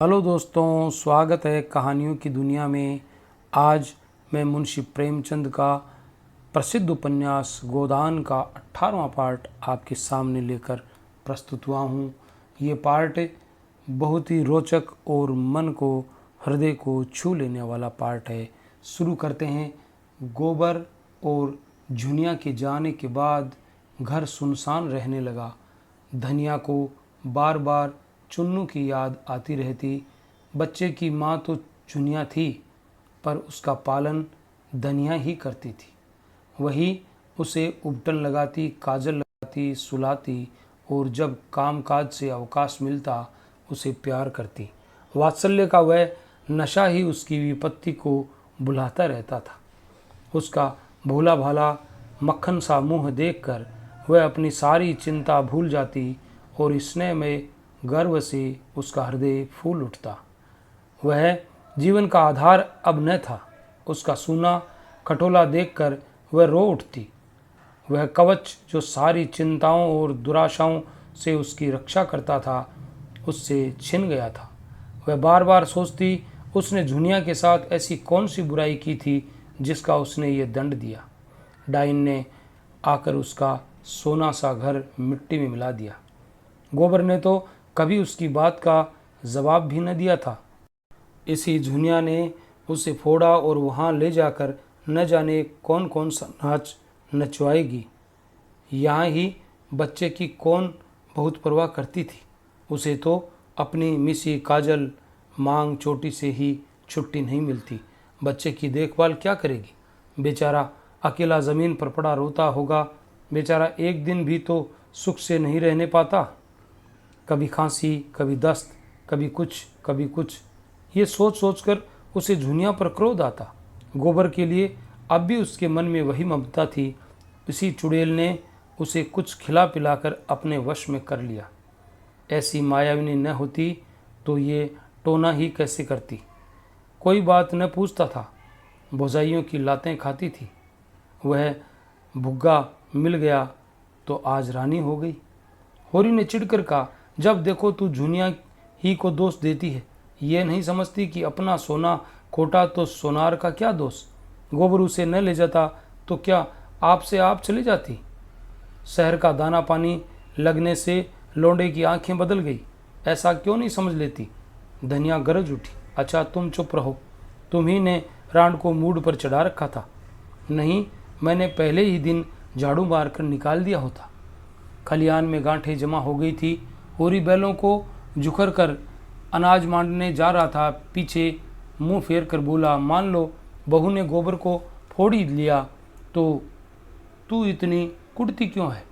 Hello दोस्तों, स्वागत है कहानियों की दुनिया में। आज मैं मुंशी प्रेमचंद का प्रसिद्ध उपन्यास गोदान का 18वां पार्ट आपके सामने लेकर प्रस्तुत हुआ हूँ। ये पार्ट बहुत ही रोचक और मन को, हृदय को छू लेने वाला पार्ट है। शुरू करते हैं। गोबर और झुनिया के जाने के बाद घर सुनसान रहने लगा। धनिया को बार बार चुन्नू की याद आती रहती। बच्चे की माँ तो झुनिया थी, पर उसका पालन धनिया ही करती थी। वही उसे उपटन लगाती, काजल लगाती, सुलाती और जब कामकाज से अवकाश मिलता उसे प्यार करती। वात्सल्य का वह नशा ही उसकी विपत्ति को बुलाता रहता था। उसका भोला भाला मक्खन सा मुँह देखकर वह अपनी सारी चिंता भूल जाती और स्नेह में गर्व से उसका हृदय फूल उठता। वह जीवन का आधार अब न था। उसका सूना खटोला देखकर वह रो उठती। वह कवच जो सारी चिंताओं और दुराशाओं से उसकी रक्षा करता था, उससे छिन गया था। वह बार बार सोचती, उसने झुनिया के साथ ऐसी कौन सी बुराई की थी जिसका उसने ये दंड दिया। डाइन ने आकर उसका सोना सा घर मिट्टी में मिला दिया। गोबर ने तो कभी उसकी बात का जवाब भी न दिया था। इसी झुनिया ने उसे फोड़ा और वहाँ ले जाकर न जाने कौन कौन सा नाच नचवाएगी। यहाँ ही बच्चे की कौन बहुत परवाह करती थी। उसे तो अपनी मिसी काजल मांग चोटी से ही छुट्टी नहीं मिलती। बच्चे की देखभाल क्या करेगी? बेचारा अकेला ज़मीन पर पड़ा रोता होगा। बेचारा एक दिन भी तो सुख से नहीं रहने पाता। कभी खांसी, कभी दस्त, कभी कुछ। ये सोच सोचकर उसे झुनिया पर क्रोध आता। गोबर के लिए अब भी उसके मन में वही ममता थी। इसी चुड़ैल ने उसे कुछ खिला पिलाकर अपने वश में कर लिया। ऐसी मायाविनी न होती तो ये टोना ही कैसे करती। कोई बात न पूछता था। भौजाइयों की लातें खाती थी। वह भुग्गा मिल गया तो आज रानी हो गई। होरी ने चिढ़कर कहा, जब देखो तू झुनिया ही को दोष देती है। ये नहीं समझती कि अपना सोना खोटा तो सोनार का क्या दोष। गोबर उसे न ले जाता तो क्या आपसे आप चली जाती। शहर का दाना पानी लगने से लौंडे की आंखें बदल गई। ऐसा क्यों नहीं समझ लेती। धनिया गरज उठी, अच्छा तुम चुप रहो। तुम ही ने रांड को मूड पर चढ़ा रखा था। नहीं, मैंने पहले ही दिन झाड़ू मारकर निकाल दिया होता। खलियान में गांठें जमा हो गई थी। होरी बैलों को जुखर कर अनाज मांडने जा रहा था। पीछे मुंह फेर कर बोला, मान लो बहू ने गोबर को फोड़ ही लिया तो तू इतनी कुड़ती क्यों है?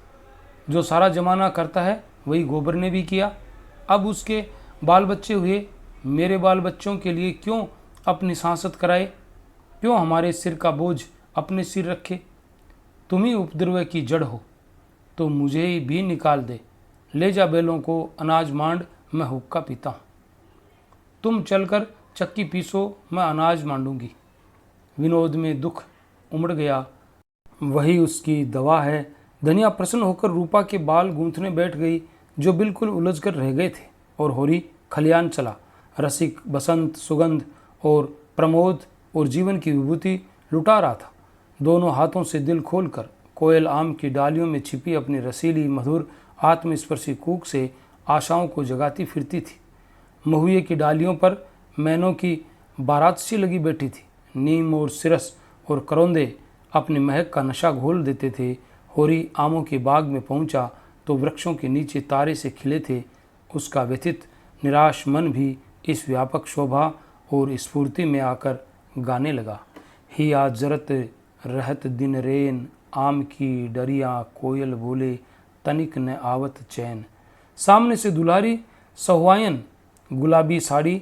जो सारा जमाना करता है वही गोबर ने भी किया। अब उसके बाल बच्चे हुए, मेरे बाल बच्चों के लिए क्यों अपनी सांसत कराए? क्यों हमारे सिर का बोझ अपने सिर रखे? तुम ही उपद्रव की जड़ हो तो मुझे भी निकाल दे। ले जा बैलों को, अनाज मांड, मैं हुक्का पीता हूँ। तुम चलकर चक्की पीसो, मैं अनाज मांडूंगी। विनोद में दुख उमड़ गया। वही उसकी दवा है। धनिया प्रसन्न होकर रूपा के बाल गूंथने बैठ गई, जो बिल्कुल उलझ कर रह गए थे। और होरी खलियान चला। रसिक बसंत, सुगंध और प्रमोद और जीवन की विभूति लुटा रहा था। दोनों हाथों से दिल खोलकर कोयल आम की डालियों में छिपी अपनी रसीली मधुर आत्मस्पर्शी कूक से आशाओं को जगाती फिरती थी। महुए की डालियों पर मैनों की बारात सी लगी बैठी थी। नीम और सिरस और करौंदे अपने महक का नशा घोल देते थे। होरी आमों के बाग में पहुंचा तो वृक्षों के नीचे तारे से खिले थे। उसका व्यथित निराश मन भी इस व्यापक शोभा और स्फूर्ति में आकर गाने लगा। ही आज जरत रहत दिन रेन, आम की डरिया कोयल बोले, तनिक न आवत चैन। सामने से दुलारी सहुआयन गुलाबी साड़ी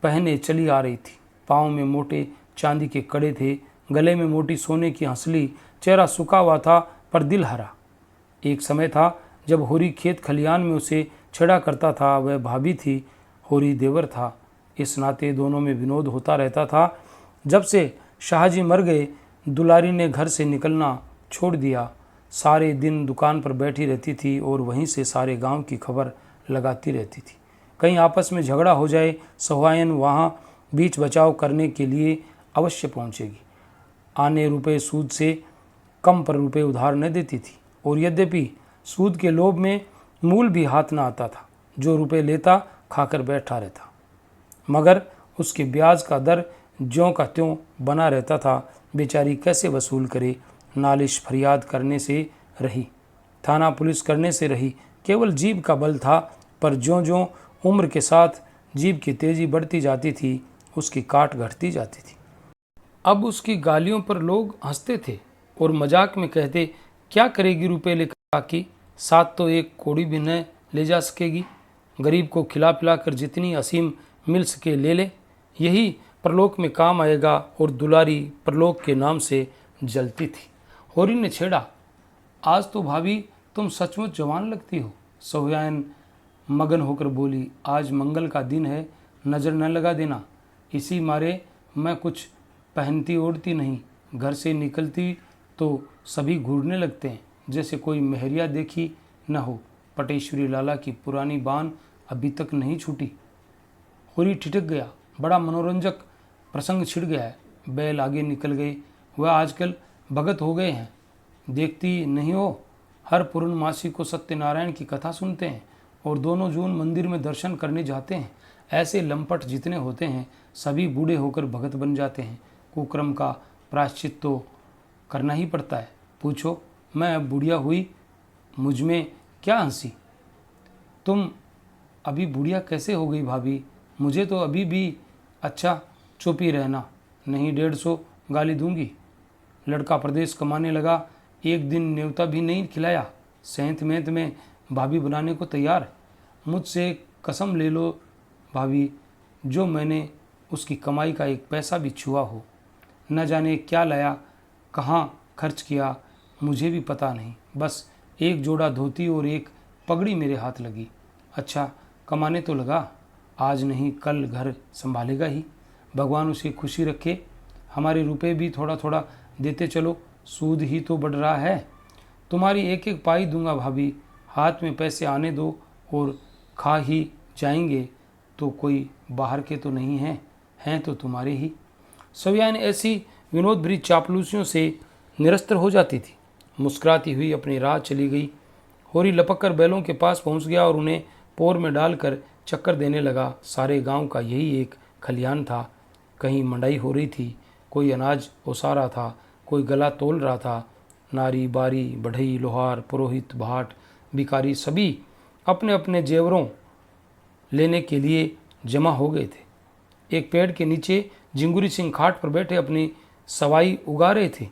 पहने चली आ रही थी। पाँव में मोटे चांदी के कड़े थे, गले में मोटी सोने की हंसली। चेहरा सूखा हुआ था पर दिल हरा। एक समय था जब होरी खेत खलियान में उसे छेड़ा करता था। वह भाभी थी, होरी देवर था। इस नाते दोनों में विनोद होता रहता था। जब से शाहजी मर गए, दुलारी ने घर से निकलना छोड़ दिया। सारे दिन दुकान पर बैठी रहती थी और वहीं से सारे गांव की खबर लगाती रहती थी। कहीं आपस में झगड़ा हो जाए, सहुआइन वहाँ बीच बचाव करने के लिए अवश्य पहुँचेगी। आने रुपए सूद से कम पर रुपए उधार न देती थी, और यद्यपि सूद के लोभ में मूल भी हाथ न आता था। जो रुपए लेता खाकर बैठा रहता, मगर उसके ब्याज का दर ज्यों का त्यों बना रहता था। बेचारी कैसे वसूल करे। नालिश फरियाद करने से रही, थाना पुलिस करने से रही, केवल जीभ का बल था। पर ज्यों ज्यों उम्र के साथ जीभ की तेजी बढ़ती जाती थी, उसकी काट घटती जाती थी। अब उसकी गालियों पर लोग हंसते थे और मजाक में कहते, क्या करेगी रुपए लेकर आकी, साथ तो एक कौड़ी भी न ले जा सकेगी। गरीब को खिला पिला कर जितनी असीम मिल सके ले ले, यही परलोक में काम आएगा। और दुलारी परलोक के नाम से जलती थी। होरी ने छेड़ा, आज तो भाभी तुम सचमुच जवान लगती हो। सहुआइन मगन होकर बोली, आज मंगल का दिन है, नज़र न लगा देना। इसी मारे मैं कुछ पहनती ओढ़ती नहीं, घर से निकलती तो सभी घूरने लगते हैं, जैसे कोई मेहरिया देखी न हो। पटेश्वरी लाला की पुरानी बान अभी तक नहीं छूटी। होरी ठिठक गया, बड़ा मनोरंजक प्रसंग छिड़ गया है। बैल आगे निकल गए। वह आजकल भगत हो गए हैं, देखती नहीं हो, हर पूर्णमासी को सत्यनारायण की कथा सुनते हैं और दोनों जून मंदिर में दर्शन करने जाते हैं। ऐसे लंपट जितने होते हैं सभी बूढ़े होकर भगत बन जाते हैं। कुक्रम का प्रायश्चित तो करना ही पड़ता है। पूछो, मैं अब बुढ़िया हुई, मुझ में क्या हंसी। तुम अभी बुढ़िया कैसे हो गई भाभी, मुझे तो अभी भी अच्छा चुप ही रहना, नहीं 150 गाली दूंगी। लड़का प्रदेश कमाने लगा, एक दिन न्योता भी नहीं खिलाया। सेंत मेंत में भाभी बनाने को तैयार है। मुझसे कसम ले लो भाभी, जो मैंने उसकी कमाई का एक पैसा भी छुआ हो। न जाने क्या लाया, कहाँ खर्च किया, मुझे भी पता नहीं। बस एक जोड़ा धोती और एक पगड़ी मेरे हाथ लगी। अच्छा कमाने तो लगा, आज नहीं कल घर संभालेगा ही। भगवान उसे खुशी रखे। हमारे रुपए भी थोड़ा थोड़ा देते चलो, सूद ही तो बढ़ रहा है। तुम्हारी एक एक पाई दूंगा भाभी, हाथ में पैसे आने दो, और खा ही जाएंगे तो कोई बाहर के तो नहीं हैं तो तुम्हारे ही। सहुआइन ऐसी विनोद भरी चापलूसियों से निरस्तर हो जाती थी। मुस्कुराती हुई अपनी राह चली गई। होरी लपक कर बैलों के पास पहुंच गया और उन्हें पोर में डालकर चक्कर देने लगा। सारे गांव का यही एक खलियान था। कहीं मंडाई हो रही थी, कोई अनाज ओसा रहा था, कोई गला तोल रहा था। नारी बारी बढ़ई लोहार पुरोहित भाट भिखारी सभी अपने अपने जेवरों लेने के लिए जमा हो गए थे। एक पेड़ के नीचे जिंगुरी सिंह खाट पर बैठे अपनी सवाई उगा रहे थे।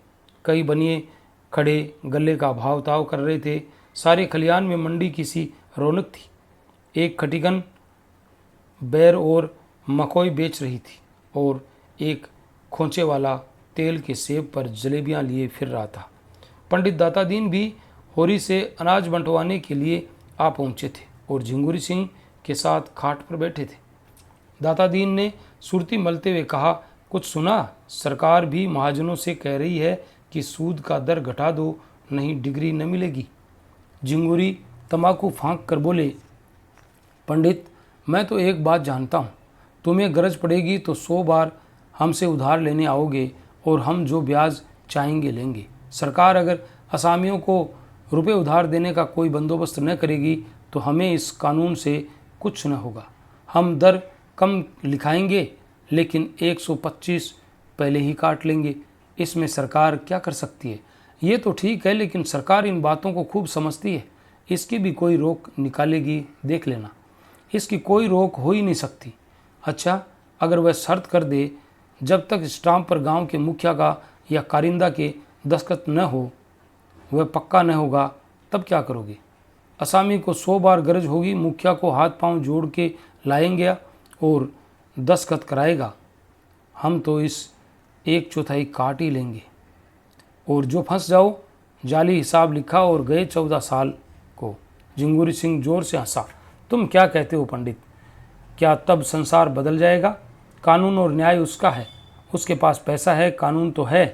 कई बनिए खड़े गले का भाव ताव कर रहे थे। सारे खलियान में मंडी की सी रौनक थी। एक खटिकन बैर और मकोई बेच रही थी और एक खोंचे वाला तेल के सेब पर जलेबियां लिए फिर रहा था। पंडित दातादीन भी होरी से अनाज बंटवाने के लिए आ पहुंचे थे और झिंगुरी सिंह के साथ खाट पर बैठे थे। दातादीन ने सुरती मलते हुए कहा, कुछ सुना? सरकार भी महाजनों से कह रही है कि सूद का दर घटा दो, नहीं डिग्री न मिलेगी। झिंगुरी तंबाकू फांक कर बोले, पंडित मैं तो एक बात जानता हूँ, तुम्हें गरज पड़ेगी तो 100 बार हमसे उधार लेने आओगे और हम जो ब्याज चाहेंगे लेंगे। सरकार अगर असामियों को रुपए उधार देने का कोई बंदोबस्त न करेगी तो हमें इस कानून से कुछ न होगा। हम दर कम लिखाएंगे लेकिन 125 पहले ही काट लेंगे। इसमें सरकार क्या कर सकती है? ये तो ठीक है, लेकिन सरकार इन बातों को खूब समझती है। इसकी भी कोई रोक निकालेगी, देख लेना। इसकी कोई रोक हो ही नहीं सकती। अच्छा, अगर वह शर्त कर दे, जब तक स्टाम्प पर गांव के मुखिया का या कारिंदा के दस्तखत न हो, वह पक्का न होगा, तब क्या करोगे? असामी को 100 बार गरज होगी, मुखिया को हाथ पांव जोड़ के लाएंगे और दस्तखत कराएगा। हम तो इस 1/4 काट ही लेंगे और जो फंस जाओ, जाली हिसाब लिखा और गए 14 साल को। झिंगुरी सिंह जोर से हंसा। तुम क्या कहते हो पंडित? क्या तब संसार बदल जाएगा? कानून और न्याय उसका है, उसके पास पैसा है। कानून तो है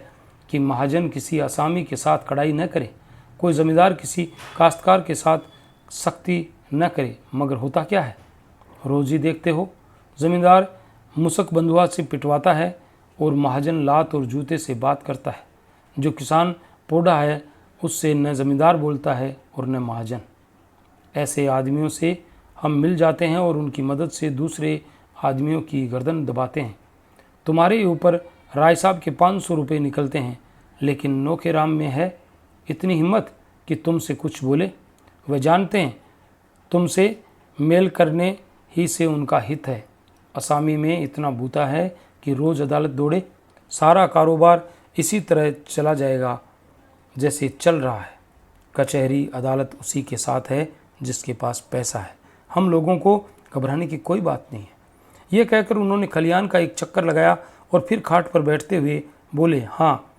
कि महाजन किसी असामी के साथ कड़ाई न करे, कोई जमींदार किसी काश्तकार के साथ सख्ती न करे, मगर होता क्या है? रोज ही देखते हो। जमींदार मुसक बंधुआ से पिटवाता है और महाजन लात और जूते से बात करता है। जो किसान पोढ़ा है उससे न जमींदार बोलता है और न महाजन। ऐसे आदमियों से हम मिल जाते हैं और उनकी मदद से दूसरे आदमियों की गर्दन दबाते हैं। तुम्हारे ऊपर राय साहब के 500 रुपये निकलते हैं, लेकिन नौखेराम में है इतनी हिम्मत कि तुमसे कुछ बोले। वह जानते हैं तुमसे मेल करने ही से उनका हित है। असामी में इतना बूता है कि रोज़ अदालत दौड़े। सारा कारोबार इसी तरह चला जाएगा जैसे चल रहा है। कचहरी अदालत उसी के साथ है जिसके पास पैसा है। हम लोगों को घबराने की कोई बात नहीं है। ये कहकर उन्होंने खलियान का एक चक्कर लगाया और फिर खाट पर बैठते हुए बोले, हाँ,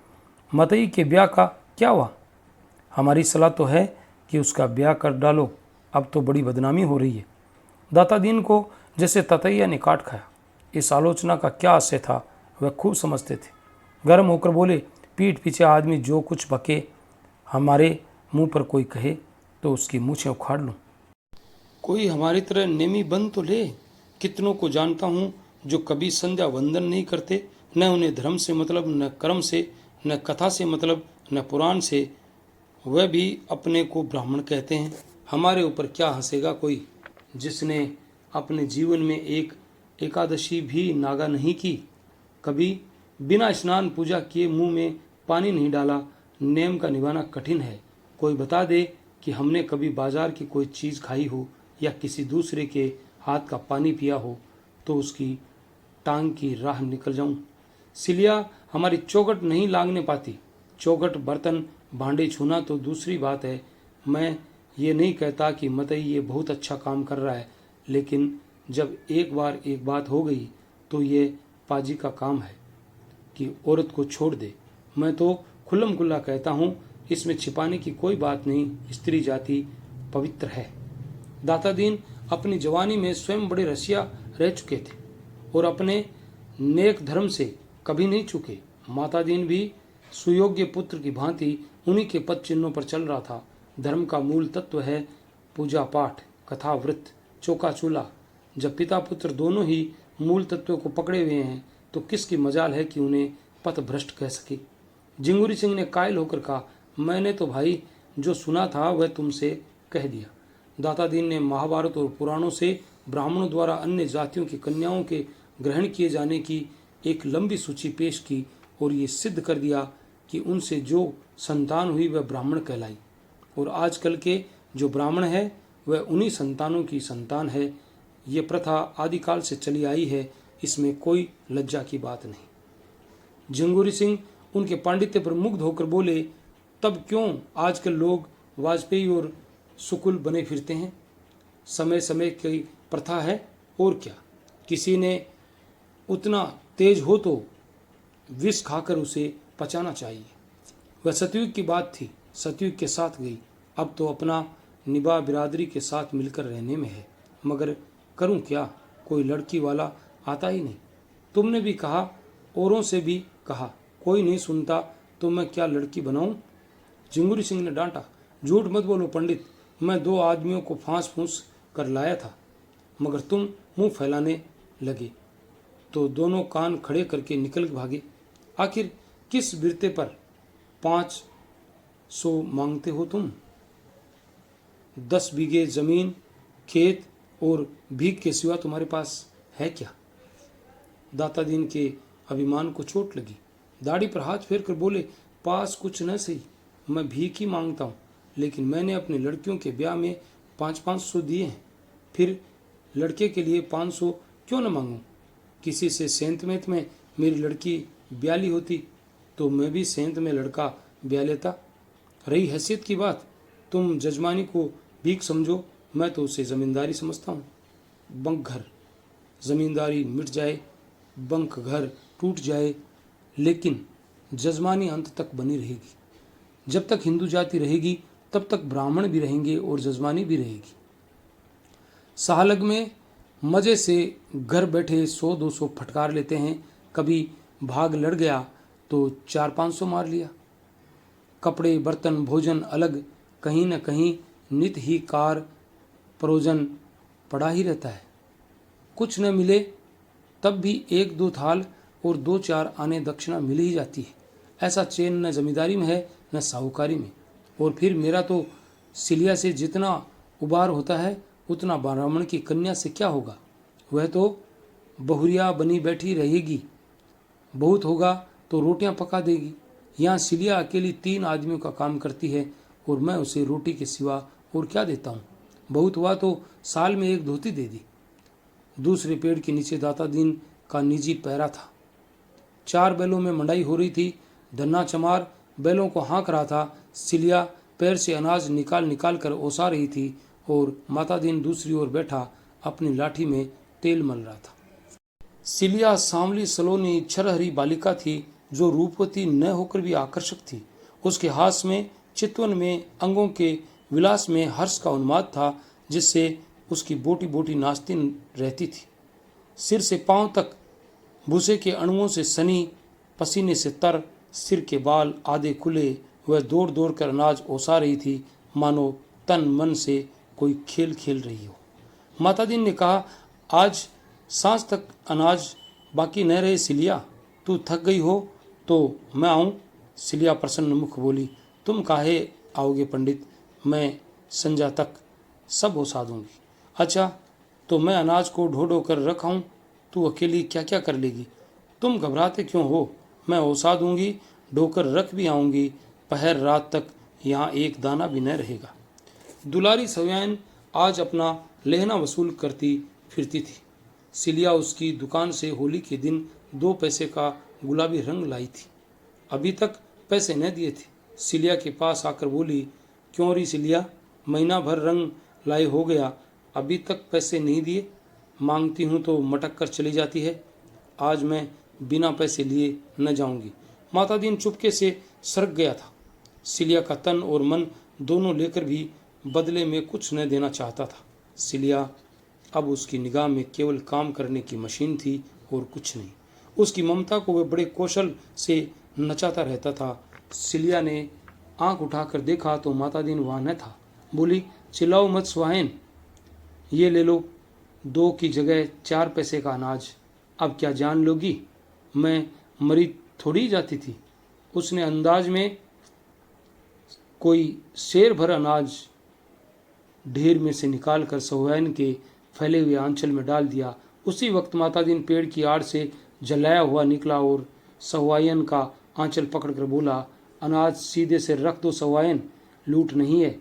मतई के ब्याह का क्या हुआ? हमारी सलाह तो है कि उसका ब्याह कर डालो, अब तो बड़ी बदनामी हो रही है। दाता दीन को जैसे ततैया ने काट खाया। इस आलोचना का क्या आशय था वह खूब समझते थे। गर्म होकर बोले, पीठ पीछे आदमी जो कुछ बके, हमारे मुंह पर कोई कहे तो उसकी मूछें उखाड़ लूँ। कोई हमारी तरह नेमी बन तो ले। कितनों को जानता हूँ जो कभी संध्या वंदन नहीं करते, न उन्हें धर्म से मतलब, न कर्म से, न कथा से मतलब, न पुराण से। वह भी अपने को ब्राह्मण कहते हैं। हमारे ऊपर क्या हंसेगा कोई जिसने अपने जीवन में एक एकादशी भी नागा नहीं की, कभी बिना स्नान पूजा किए मुंह में पानी नहीं डाला। नेम का निभाना कठिन है। कोई बता दे कि हमने कभी बाजार की कोई चीज़ खाई हो या किसी दूसरे के हाथ का पानी पिया हो तो उसकी टांग की राह निकल जाऊं। सिलिया हमारी चौखट नहीं लांगने पाती। चौखट बर्तन भांडे छूना तो दूसरी बात है। मैं ये नहीं कहता कि मतई ये बहुत अच्छा काम कर रहा है, लेकिन जब एक बार एक बात हो गई तो ये पाजी का काम है कि औरत को छोड़ दे। मैं तो खुल्लम खुल्ला कहता हूँ, इसमें छिपाने की कोई बात नहीं। स्त्री जाति पवित्र है। दाता दीन अपनी जवानी में स्वयं बड़े रसिया रह चुके थे और अपने नेक धर्म से कभी नहीं चुके। माता दीन भी सुयोग्य पुत्र की भांति उन्हीं के पद चिन्हों पर चल रहा था। धर्म का मूल तत्व है पूजा पाठ, कथा, व्रत, चौका चूल्हा। जब पिता पुत्र दोनों ही मूल तत्वों को पकड़े हुए हैं तो किसकी मजाल है कि उन्हें पथ भ्रष्ट कह सके। जिंगुरी सिंह ने कायल होकर कहा, मैंने तो भाई जो सुना था वह तुमसे कह दिया। दाता दीन ने महाभारत और पुराणों से ब्राह्मणों द्वारा अन्य जातियों की कन्याओं के ग्रहण किए जाने की एक लंबी सूची पेश की और ये सिद्ध कर दिया कि उनसे जो संतान हुई वह ब्राह्मण कहलाई और आजकल के जो ब्राह्मण है वह उन्हीं संतानों की संतान है। ये प्रथा आदिकाल से चली आई है, इसमें कोई लज्जा की बात नहीं। जिंगुरी सिंह उनके पांडित्य पर मुग्ध होकर बोले, तब क्यों आजकल लोग वाजपेयी और सुकुल बने फिरते हैं? समय समय की प्रथा है और क्या। किसी ने उतना तेज हो तो विष खाकर उसे पचाना चाहिए। वह सतयुग की बात थी, सतयुग के साथ गई। अब तो अपना निभा बिरादरी के साथ मिलकर रहने में है, मगर करूं क्या, कोई लड़की वाला आता ही नहीं। तुमने भी कहा, औरों से भी कहा, कोई नहीं सुनता तो मैं क्या लड़की बनाऊं? जिंगुरी सिंह ने डांटा, झूठ मत बोलो पंडित, मैं 2 आदमियों को फांस फूंस कर लाया था, मगर तुम मुंह फैलाने लगे तो दोनों कान खड़े करके निकल भागे। आखिर किस बिरते पर 500 मांगते हो तुम? 10 बीघे जमीन, खेत और भीख के सिवा तुम्हारे पास है क्या? दाता दीन के अभिमान को चोट लगी। दाढ़ी पर हाथ फेर कर बोले, पास कुछ न सही, मैं भीख ही मांगता हूँ, लेकिन मैंने अपनी लड़कियों के ब्याह में 500 दिए हैं, फिर लड़के के लिए 500 क्यों न मांगूं? किसी से सेंत में मेरी लड़की ब्याली होती तो मैं भी सेंत में लड़का ब्याह लेता। रही हैसियत की बात, तुम जजमानी को भीख समझो, मैं तो उसे ज़मींदारी समझता हूँ। बंक घर, ज़मींदारी मिट जाए, बंक घर टूट जाए, लेकिन जजमानी अंत तक बनी रहेगी। जब तक हिंदू जाति रहेगी तब तक ब्राह्मण भी रहेंगे और जजमानी भी रहेगी। साहलग में मज़े से घर बैठे 100-200 फटकार लेते हैं। कभी भाग लड़ गया तो 400-500 मार लिया। कपड़े, बर्तन, भोजन अलग, कहीं न कहीं नित ही कार परोजन पड़ा ही रहता है। कुछ न मिले तब भी 1-2 थाल और 2-4 आने दक्षिणा मिल ही जाती है। ऐसा चैन न जमींदारी में है न साहूकारी में। और फिर मेरा तो सिलिया से जितना उबार होता है उतना ब्राह्मण की कन्या से क्या होगा। वह तो बहुरिया बनी बैठी रहेगी, बहुत होगा तो रोटियां पका देगी। यहाँ सिलिया अकेली 3 आदमियों का काम करती है और मैं उसे रोटी के सिवा और क्या देता हूँ। बहुत हुआ तो साल में 1 धोती दे दी। दूसरे पेड़ के नीचे दाता दीन का निजी पहरा था। 4 बैलों में मंडाई हो रही थी। धन्ना चमार बैलों को हाँक रहा था। सिलिया पैर से अनाज निकाल निकाल कर ओसा रही थी और माता दीन दूसरी ओर बैठा अपनी लाठी में तेल मल रहा था। सिलिया सांवली सलोनी छरहरी बालिका थी जो रूपवती न होकर भी आकर्षक थी। उसके हास में, चितवन में, अंगों के विलास में हर्ष का उन्माद था जिससे उसकी बोटी बोटी नाचती रहती थी। सिर से पांव तक भूसे के अणुओं से सनी, पसीने से तर, सिर के बाल आधे खुले, वह दौड़ दौड़ कर अनाज ओसा रही थी मानो तन मन से कोई खेल खेल रही हो। माता दीन ने कहा, आज सांझ तक अनाज बाकी न रहे सिलिया, तू थक गई हो तो मैं आऊं। सिलिया प्रसन्न मुख बोली, तुम काहे आओगे पंडित, मैं संजा तक सब ओसा दूंगी। अच्छा तो मैं अनाज को ढो ढो कर रखाऊं, तू अकेली क्या क्या कर लेगी। तुम घबराते क्यों हो, मैं ओसा दूंगी, ढोकर रख भी आऊंगी। पहर रात तक यहाँ एक दाना भी न रहेगा। दुलारी सवैन आज अपना लहना वसूल करती फिरती थी। सिलिया उसकी दुकान से होली के दिन 2 पैसे का गुलाबी रंग लाई थी। अभी तक पैसे न दिए थे। सिलिया के पास आकर बोली, क्यों री सिलिया, महीना भर रंग लाए हो गया, अभी तक पैसे नहीं दिए। मांगती हूँ तो मटक कर चली जाती है। आज मैं बिना पैसे लिए न जाऊंगी। माता दीन चुपके से सरक गया था। सिलिया का तन और मन दोनों लेकर भी बदले में कुछ न देना चाहता था। सिलिया अब उसकी निगाह में केवल काम करने की मशीन थी और कुछ नहीं। उसकी ममता को वह बड़े कौशल से नचाता रहता था। सिलिया ने आंख उठाकर देखा तो माता दीन वहाँ न था। बोली, चिल्लाओ मत सुहाइन, ये ले लो 2 की जगह 4 पैसे का अनाज। अब क्या जान लोगी, मैं मरी थोड़ी जाती थी। उसने अंदाज में कोई शेर भर अनाज ढेर में से निकालकर सहुआइन के फैले हुए आंचल में डाल दिया। उसी वक्त माता दीन पेड़ की आड़ से जलाया हुआ निकला और सहुआइन का आंचल पकड़कर बोला, अनाज सीधे से रख दो सहुआइन, लूट नहीं है।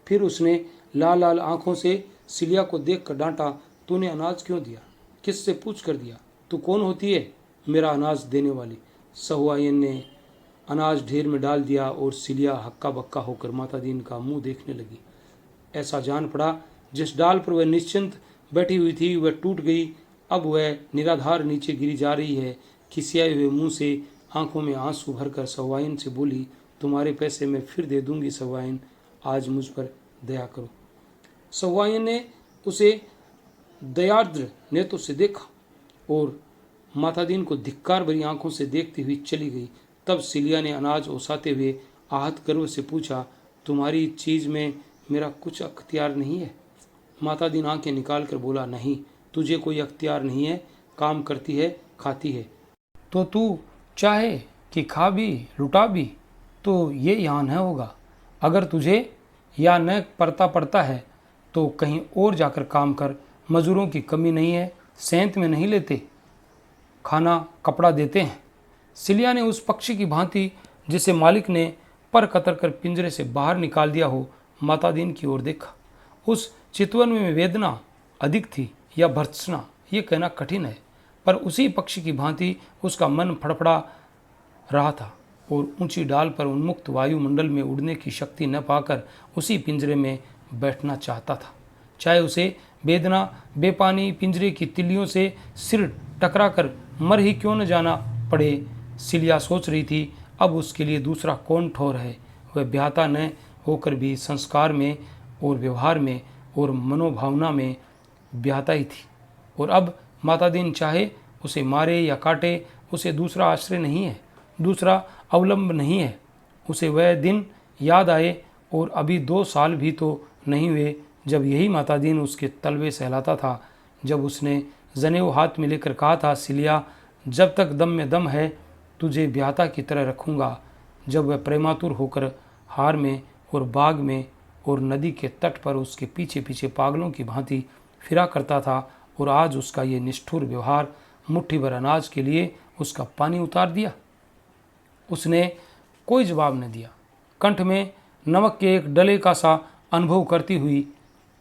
फिर उसने लाल लाल आंखों से सिलिया को देखकर डांटा, तूने अनाज क्यों दिया, किससे पूछ कर दिया, तू कौन होती है मेरा अनाज देने वाली। सहुआइन ने अनाज ढेर में डाल दिया और सिलिया हक्का बक्का होकर माता दीन का मुंह देखने लगी। ऐसा जान पड़ा जिस डाल पर वह निश्चिंत बैठी हुई थी वह टूट गई। अब वह निराधार नीचे गिरी जा रही है। खिसियाए हुए मुंह से आंखों में आंसू भरकर सहुआइन से बोली, तुम्हारे पैसे मैं फिर दे दूंगी सहुआइन, आज मुझ पर दया करो। सहुआइन ने उसे दयार्द्र नेत्रों से देखा और माता दीन को धिक्कार भरी आंखों से देखती हुई चली गई। तब सिलिया ने अनाज ओसाते हुए आहत गर्व से पूछा, तुम्हारी चीज में मेरा कुछ अख्तियार नहीं है। माता दीन आंखें निकाल कर बोला, नहीं, तुझे कोई अख्तियार नहीं है, काम करती है, खाती है, तो तू चाहे कि खा भी लुटा भी तो ये यहाँ न होगा। अगर तुझे या न पड़ता है तो कहीं और जाकर काम कर, मजदूरों की कमी नहीं है, सेंत में नहीं लेते, खाना कपड़ा देते हैं। सिलिया ने उस पक्षी की भांति जिसे मालिक ने पर कतर कर पिंजरे से बाहर निकाल दिया हो माता दीन की ओर देखा। उस चितवन में वेदना अधिक थी या भर्त्सना, ये कहना कठिन है, पर उसी पक्षी की भांति उसका मन फड़फड़ा रहा था और ऊंची डाल पर उन्मुक्त वायुमंडल में उड़ने की शक्ति न पाकर उसी पिंजरे में बैठना चाहता था। चाहे उसे वेदना बेपानी पिंजरे की तिल्लियों से सिर टकरा कर मर ही क्यों न जाना पड़े। सिलिया सोच रही थी, अब उसके लिए दूसरा कौन ठोर है। वह ब्याहता न होकर भी संस्कार में और व्यवहार में और मनोभावना में ब्याहता ही थी। और अब माता दीन चाहे उसे मारे या काटे, उसे दूसरा आश्रय नहीं है, दूसरा अवलंब नहीं है। उसे वह दिन याद आए और अभी 2 साल भी तो नहीं हुए जब यही माता दीन उसके तलवे सहलाता था, जब उसने जनेऊ हाथ में लेकर कहा था, सिलिया, जब तक दम में दम है तुझे ब्याहता की तरह रखूँगा। जब वह प्रेमातुर होकर हार में और बाग में और नदी के तट पर उसके पीछे पीछे पागलों की भांति फिरा करता था, और आज उसका ये निष्ठुर व्यवहार मुट्ठी भर अनाज के लिए उसका पानी उतार दिया। उसने कोई जवाब न दिया। कंठ में नमक के एक डले का सा अनुभव करती हुई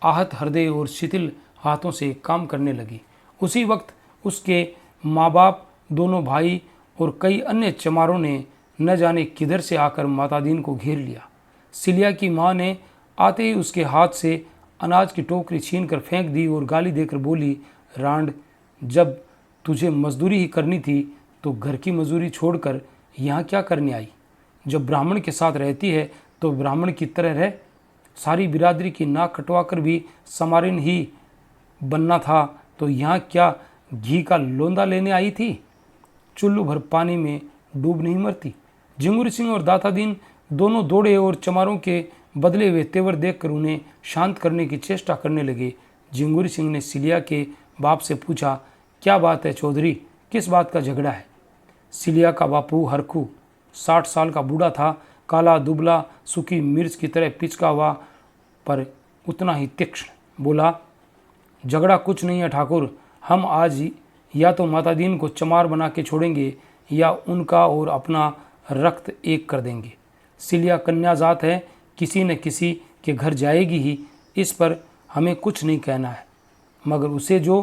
आहत हृदय और शिथिल हाथों से काम करने लगी। उसी वक्त उसके माँ बाप, दोनों भाई और कई अन्य चमारों ने न जाने किधर से आकर माता दीन को घेर लिया। सिलिया की माँ ने आते ही उसके हाथ से अनाज की टोकरी छीनकर फेंक दी और गाली देकर बोली, रांड, जब तुझे मजदूरी ही करनी थी तो घर की मजदूरी छोड़कर यहाँ क्या करने आई? जब ब्राह्मण के साथ रहती है तो ब्राह्मण की तरह रह। सारी बिरादरी की नाक कटवा कर भी समारिन ही बनना था तो यहाँ क्या घी का लोंदा लेने आई थी? चुल्लू भर पानी में डूब नहीं मरती। झिंगुर सिंह और दाता दीन दोनों दौड़े और चमारों के बदले हुए तेवर देखकर उन्हें शांत करने की चेष्टा करने लगे। झिंगुर सिंह ने सिलिया के बाप से पूछा, क्या बात है चौधरी, किस बात का झगड़ा है? सिलिया का बापू हरखू 60 साल का बूढ़ा था, काला दुबला, सूखी मिर्च की तरह पिचका हुआ, पर उतना ही तीक्ष्ण। बोला, झगड़ा कुछ नहीं है ठाकुर, हम आज या तो माता दीन को चमार बना के छोड़ेंगे या उनका और अपना रक्त एक कर देंगे। सिलिया कन्याजात है, किसी न किसी के घर जाएगी ही, इस पर हमें कुछ नहीं कहना है, मगर उसे जो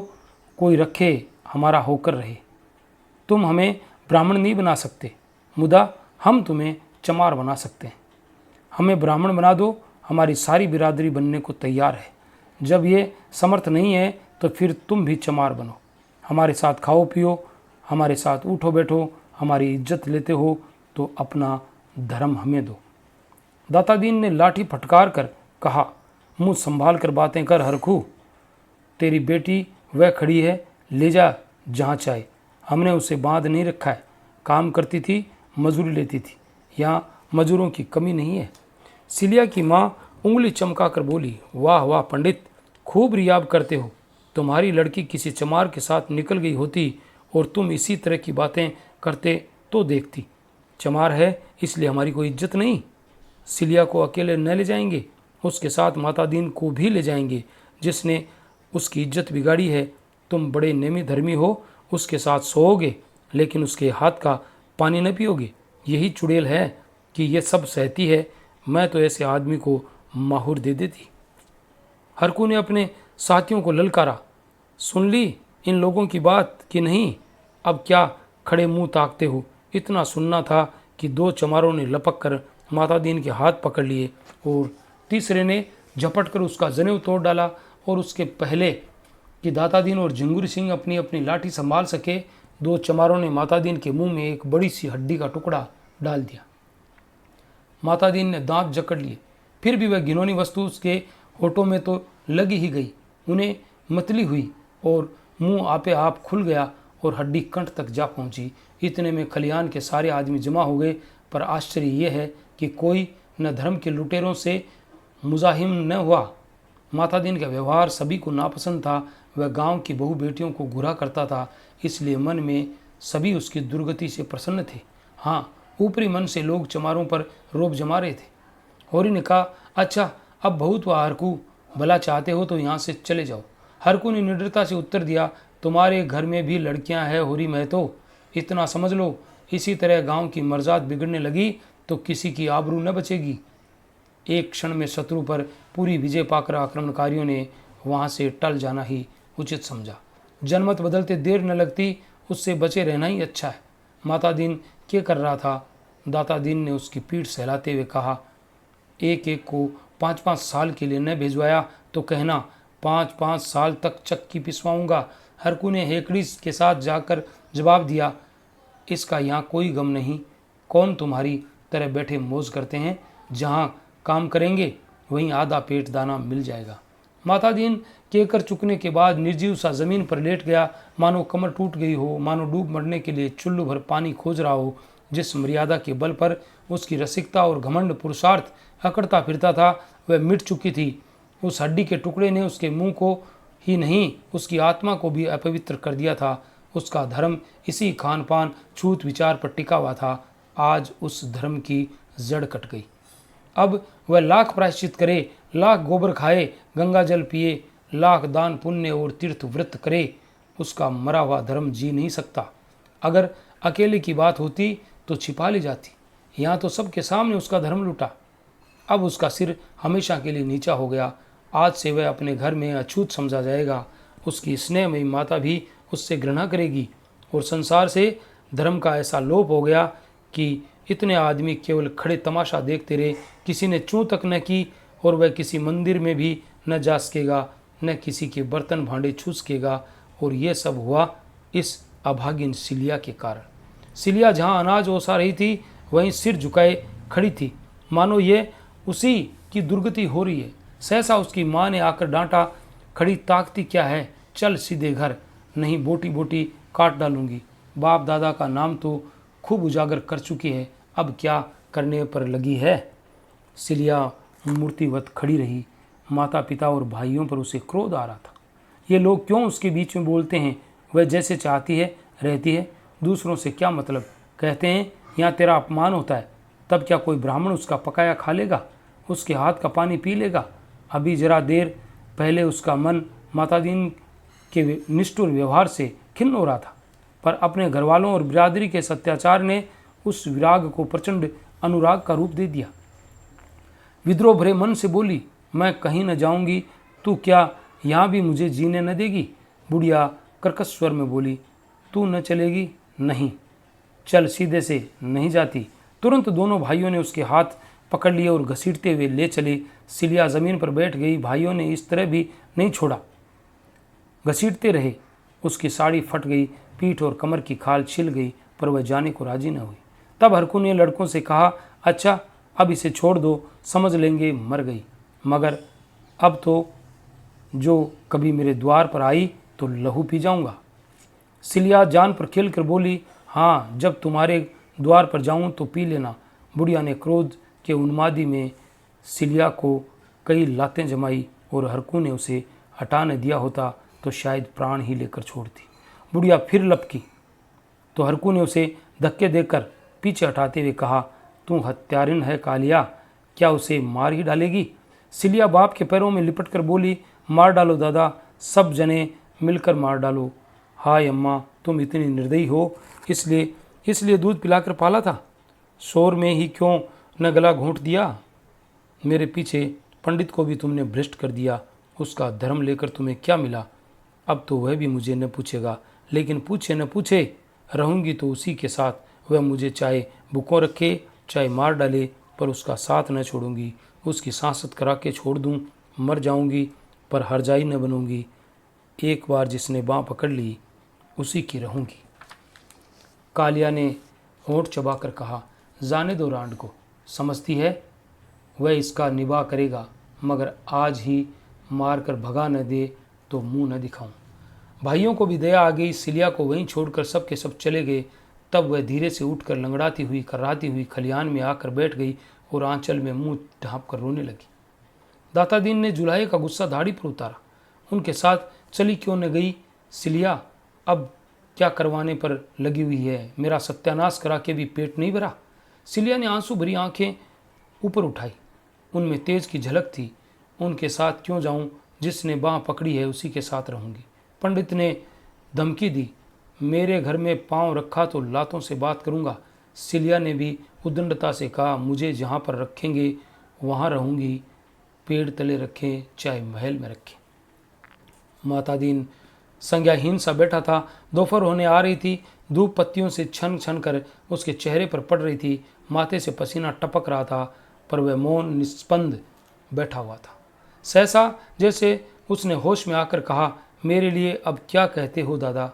कोई रखे हमारा होकर रहे। तुम हमें ब्राह्मण नहीं बना सकते, मुदा हम तुम्हें चमार बना सकते हैं। हमें ब्राह्मण बना दो, हमारी सारी बिरादरी बनने को तैयार है। जब ये समर्थ नहीं है तो फिर तुम भी चमार बनो, हमारे साथ खाओ पियो, हमारे साथ उठो बैठो, हमारी इज्जत लेते हो तो अपना धर्म हमें दो। दाता दीन ने लाठी फटकार कर कहा, मुंह संभाल कर बातें कर हरखू, तेरी बेटी वह खड़ी है, ले जा जहाँ चाहे। हमने उसे बांध नहीं रखा है, काम करती थी, मजूरी लेती थी, यहाँ मजूरों की कमी नहीं है। सिलिया की माँ उंगली चमका कर बोली, वाह वाह पंडित, खूब रियाब करते हो। तुम्हारी लड़की किसी चमार के साथ निकल गई होती और तुम इसी तरह की बातें करते तो देखती। चमार है इसलिए हमारी कोई इज्जत नहीं। सिलिया को अकेले न ले जाएंगे, उसके साथ माता दीन को भी ले जाएंगे, जिसने उसकी इज्जत बिगाड़ी है। तुम बड़े नेमी धर्मी हो, उसके साथ सोओगे लेकिन उसके हाथ का पानी न पियोगे। यही चुड़ैल है कि ये सब सहती है। मैं तो ऐसे आदमी को माहुर दे देती। हरकू ने अपने साथियों को ललकारा, सुन ली इन लोगों की बात कि नहीं? अब क्या खड़े मुंह ताकते हो? इतना सुनना था कि 2 चमारों ने लपक कर माता दीन के हाथ पकड़ लिए और तीसरे ने झपट कर उसका जनेऊ तोड़ डाला, और उसके पहले कि दाता दीन और झिंगुर सिंह अपनी अपनी लाठी संभाल सके, 2 चमारों ने माता दीन के मुंह में एक बड़ी सी हड्डी का टुकड़ा डाल दिया। माता दीन ने दांत जकड़ लिए, फिर भी वह घिनौनी वस्तु उसके होठों में तो लगी ही गई। उन्हें मतली हुई और मुंह आपे आप खुल गया और हड्डी कंठ तक जा पहुंची। इतने में खलियान के सारे आदमी जमा हो गए, पर आश्चर्य यह है कि कोई न धर्म के लुटेरों से मुजाहिम न हुआ। माता दीन का व्यवहार सभी को नापसंद था। वह गांव की बहू बेटियों को घुरा करता था, इसलिए मन में सभी उसकी दुर्गति से प्रसन्न थे। हाँ, ऊपरी मन से लोग चमारों पर रोब जमा रहे थे। होरी ने कहा, अच्छा अब बहुत हुआ हरकू, भला चाहते हो तो यहाँ से चले जाओ। हरकू ने निडरता से उत्तर दिया, तुम्हारे घर में भी लड़कियां हैं होरी महतो, इतना समझ लो। इसी तरह गांव की मर्जात बिगड़ने लगी तो किसी की आबरू न बचेगी। एक क्षण में शत्रु पर पूरी विजय पाकर आक्रमणकारियों ने वहां से टल जाना ही उचित समझा। जनमत बदलते देर न लगती, उससे बचे रहना ही अच्छा है। माता दीन क्या कर रहा था? दाता दीन ने उसकी पीठ सहलाते हुए कहा, एक एक को 5-5 साल के लिए न भिजवाया तो कहना 5-5 साल तक चक्की पिसवाऊंगा। हरकू ने हेकड़ी के साथ जाकर जवाब दिया, इसका यहाँ कोई गम नहीं। कौन तुम्हारी तरह बैठे मौज करते हैं? जहाँ काम करेंगे वहीं आधा पेट दाना मिल जाएगा। माता दीन केकर चुकने के बाद निर्जीव सा जमीन पर लेट गया, मानो कमर टूट गई हो, मानो डूब मरने के लिए चुल्लू भर पानी खोज रहा हो। जिस मर्यादा के बल पर उसकी रसिकता और घमंड पुरुषार्थ अकड़ता फिरता था, वह मिट चुकी थी। उस हड्डी के टुकड़े ने उसके मुंह को ही नहीं उसकी आत्मा को भी अपवित्र कर दिया था। उसका धर्म इसी खान पान छूत विचार पर टिका हुआ था। आज उस धर्म की जड़ कट गई। अब वह लाख प्रायश्चित करे, लाख गोबर खाए, गंगा जल पिए, लाख दान पुण्य और तीर्थ व्रत करे, उसका मरा हुआ धर्म जी नहीं सकता। अगर अकेले की बात होती तो छिपा ली जाती, यहाँ तो सबके सामने उसका धर्म लूटा। अब उसका सिर हमेशा के लिए नीचा हो गया। आज से वह अपने घर में अछूत समझा जाएगा। उसकी स्नेहमयी माता भी उससे घृणा करेगी और संसार से धर्म का ऐसा लोप हो गया कि इतने आदमी केवल खड़े तमाशा देखते रहे। किसी ने चूं तक न की और वह किसी मंदिर में भी न जा सकेगा, न किसी के बर्तन भांडे छू सकेगा। और ये सब हुआ इस अभागिन सिलिया के कारण। सिलिया जहाँ अनाज ओसा रही थी वहीं सिर झुकाए खड़ी थी, मानो ये उसी की दुर्गति हो रही है। सहसा उसकी माँ ने आकर डांटा, खड़ी ताकती क्या है, चल सीधे घर, नहीं बोटी बोटी काट डालूंगी। बाप दादा का नाम तो खूब उजागर कर चुकी है, अब क्या करने पर लगी है। सिलिया मूर्तिवत खड़ी रही। माता पिता और भाइयों पर उसे क्रोध आ रहा था। ये लोग क्यों उसके बीच में बोलते हैं? वह जैसे चाहती है रहती है, दूसरों से क्या मतलब। कहते हैं यहाँ तेरा अपमान होता है, तब क्या कोई ब्राह्मण उसका पकाया खा लेगा, उसके हाथ का पानी पी लेगा। अभी जरा देर पहले उसका मन मातादीन के निष्ठुर व्यवहार से खिन्न हो रहा था, पर अपने घरवालों और बिरादरी के सत्याचार ने उस विराग को प्रचंड अनुराग का रूप दे दिया। विद्रोह भरे मन से बोली, मैं कहीं न जाऊंगी, तू क्या यहाँ भी मुझे जीने न देगी। बुढ़िया कर्कश स्वर में बोली, तू न चलेगी? नहीं, चल सीधे से नहीं जाती। तुरंत दोनों भाइयों ने उसके हाथ पकड़ लिए और घसीटते हुए ले चले। सिलिया जमीन पर बैठ गई। भाइयों ने इस तरह भी नहीं छोड़ा, घसीटते रहे। उसकी साड़ी फट गई, पीठ और कमर की खाल छिल गई, पर वह जाने को राजी न हुई। तब हरकू ने लड़कों से कहा, अच्छा अब इसे छोड़ दो, समझ लेंगे मर गई, मगर अब तो जो कभी मेरे द्वार पर आई तो लहू पी जाऊंगा। सिलिया जान पर खेल कर बोली, हाँ जब तुम्हारे द्वार पर जाऊं तो पी लेना। बुढ़िया ने क्रोध के उन्मादी में सिलिया को कई लातें जमाई और हरकू ने उसे हटा न दिया होता तो शायद प्राण ही लेकर छोड़ती। बुढ़िया फिर लपकी तो हरकू ने उसे धक्के देकर पीछे हटाते हुए कहा, तू हत्यारिन है कालिया, क्या उसे मार ही डालेगी। सिलिया बाप के पैरों में लिपट कर बोली, मार डालो दादा, सब जने मिलकर मार डालो। हाय अम्मा, तुम इतनी निर्दयी हो, इसलिए दूध पिलाकर पाला था, शोर में ही क्यों न गला घोंट दिया। मेरे पीछे पंडित को भी तुमने भ्रष्ट कर दिया, उसका धर्म लेकर तुम्हें क्या मिला। अब तो वह भी मुझे न पूछेगा, लेकिन पूछे न पूछे रहूंगी तो उसी के साथ। वह मुझे चाहे भूखों रखे चाहे मार डाले, पर उसका साथ न छोड़ूंगी। उसकी सांसत करा के छोड़ दूं, मर जाऊंगी पर हरजाई न बनूंगी। एक बार जिसने बाँह पकड़ ली उसी की रहूंगी। कालिया ने होंठ चबाकर कहा, जाने दो रांड को, समझती है वह इसका निबाह करेगा, मगर आज ही मार कर भगा न दे तो मुंह न दिखाऊं। भाइयों को भी दया आ गई। सिलिया को वहीं छोड़कर सब के सब चले गए। तब वह धीरे से उठकर लंगड़ाती हुई कर्राती हुई खलियान में आकर बैठ गई और आंचल में मुंह ढाँप कर रोने लगी। दाता दीन ने जुलाहे का गुस्सा दाढ़ी पर उतारा। उनके साथ चली क्यों न गई सिलिया, अब क्या करवाने पर लगी हुई है, मेरा सत्यानाश करा के भी पेट नहीं भरा। सिलिया ने आंसू भरी आंखें ऊपर उठाई, उनमें तेज की झलक थी। उनके साथ क्यों जाऊं, जिसने बाँह पकड़ी है उसी के साथ रहूंगी। पंडित ने धमकी दी, मेरे घर में पांव रखा तो लातों से बात करूंगा। सिलिया ने भी उद्दंडता से कहा, मुझे जहां पर रखेंगे वहां रहूंगी, पेड़ तले रखें चाहे महल में रखें। मातादीन संज्ञाहीन सा बैठा था। दोपहर होने आ रही थी। धूप पत्तियों से छन छन कर उसके चेहरे पर पड़ रही थी। माथे से पसीना टपक रहा था, पर वह मौन निस्पंद बैठा हुआ था। सहसा जैसे उसने होश में आकर कहा, मेरे लिए अब क्या कहते हो दादा।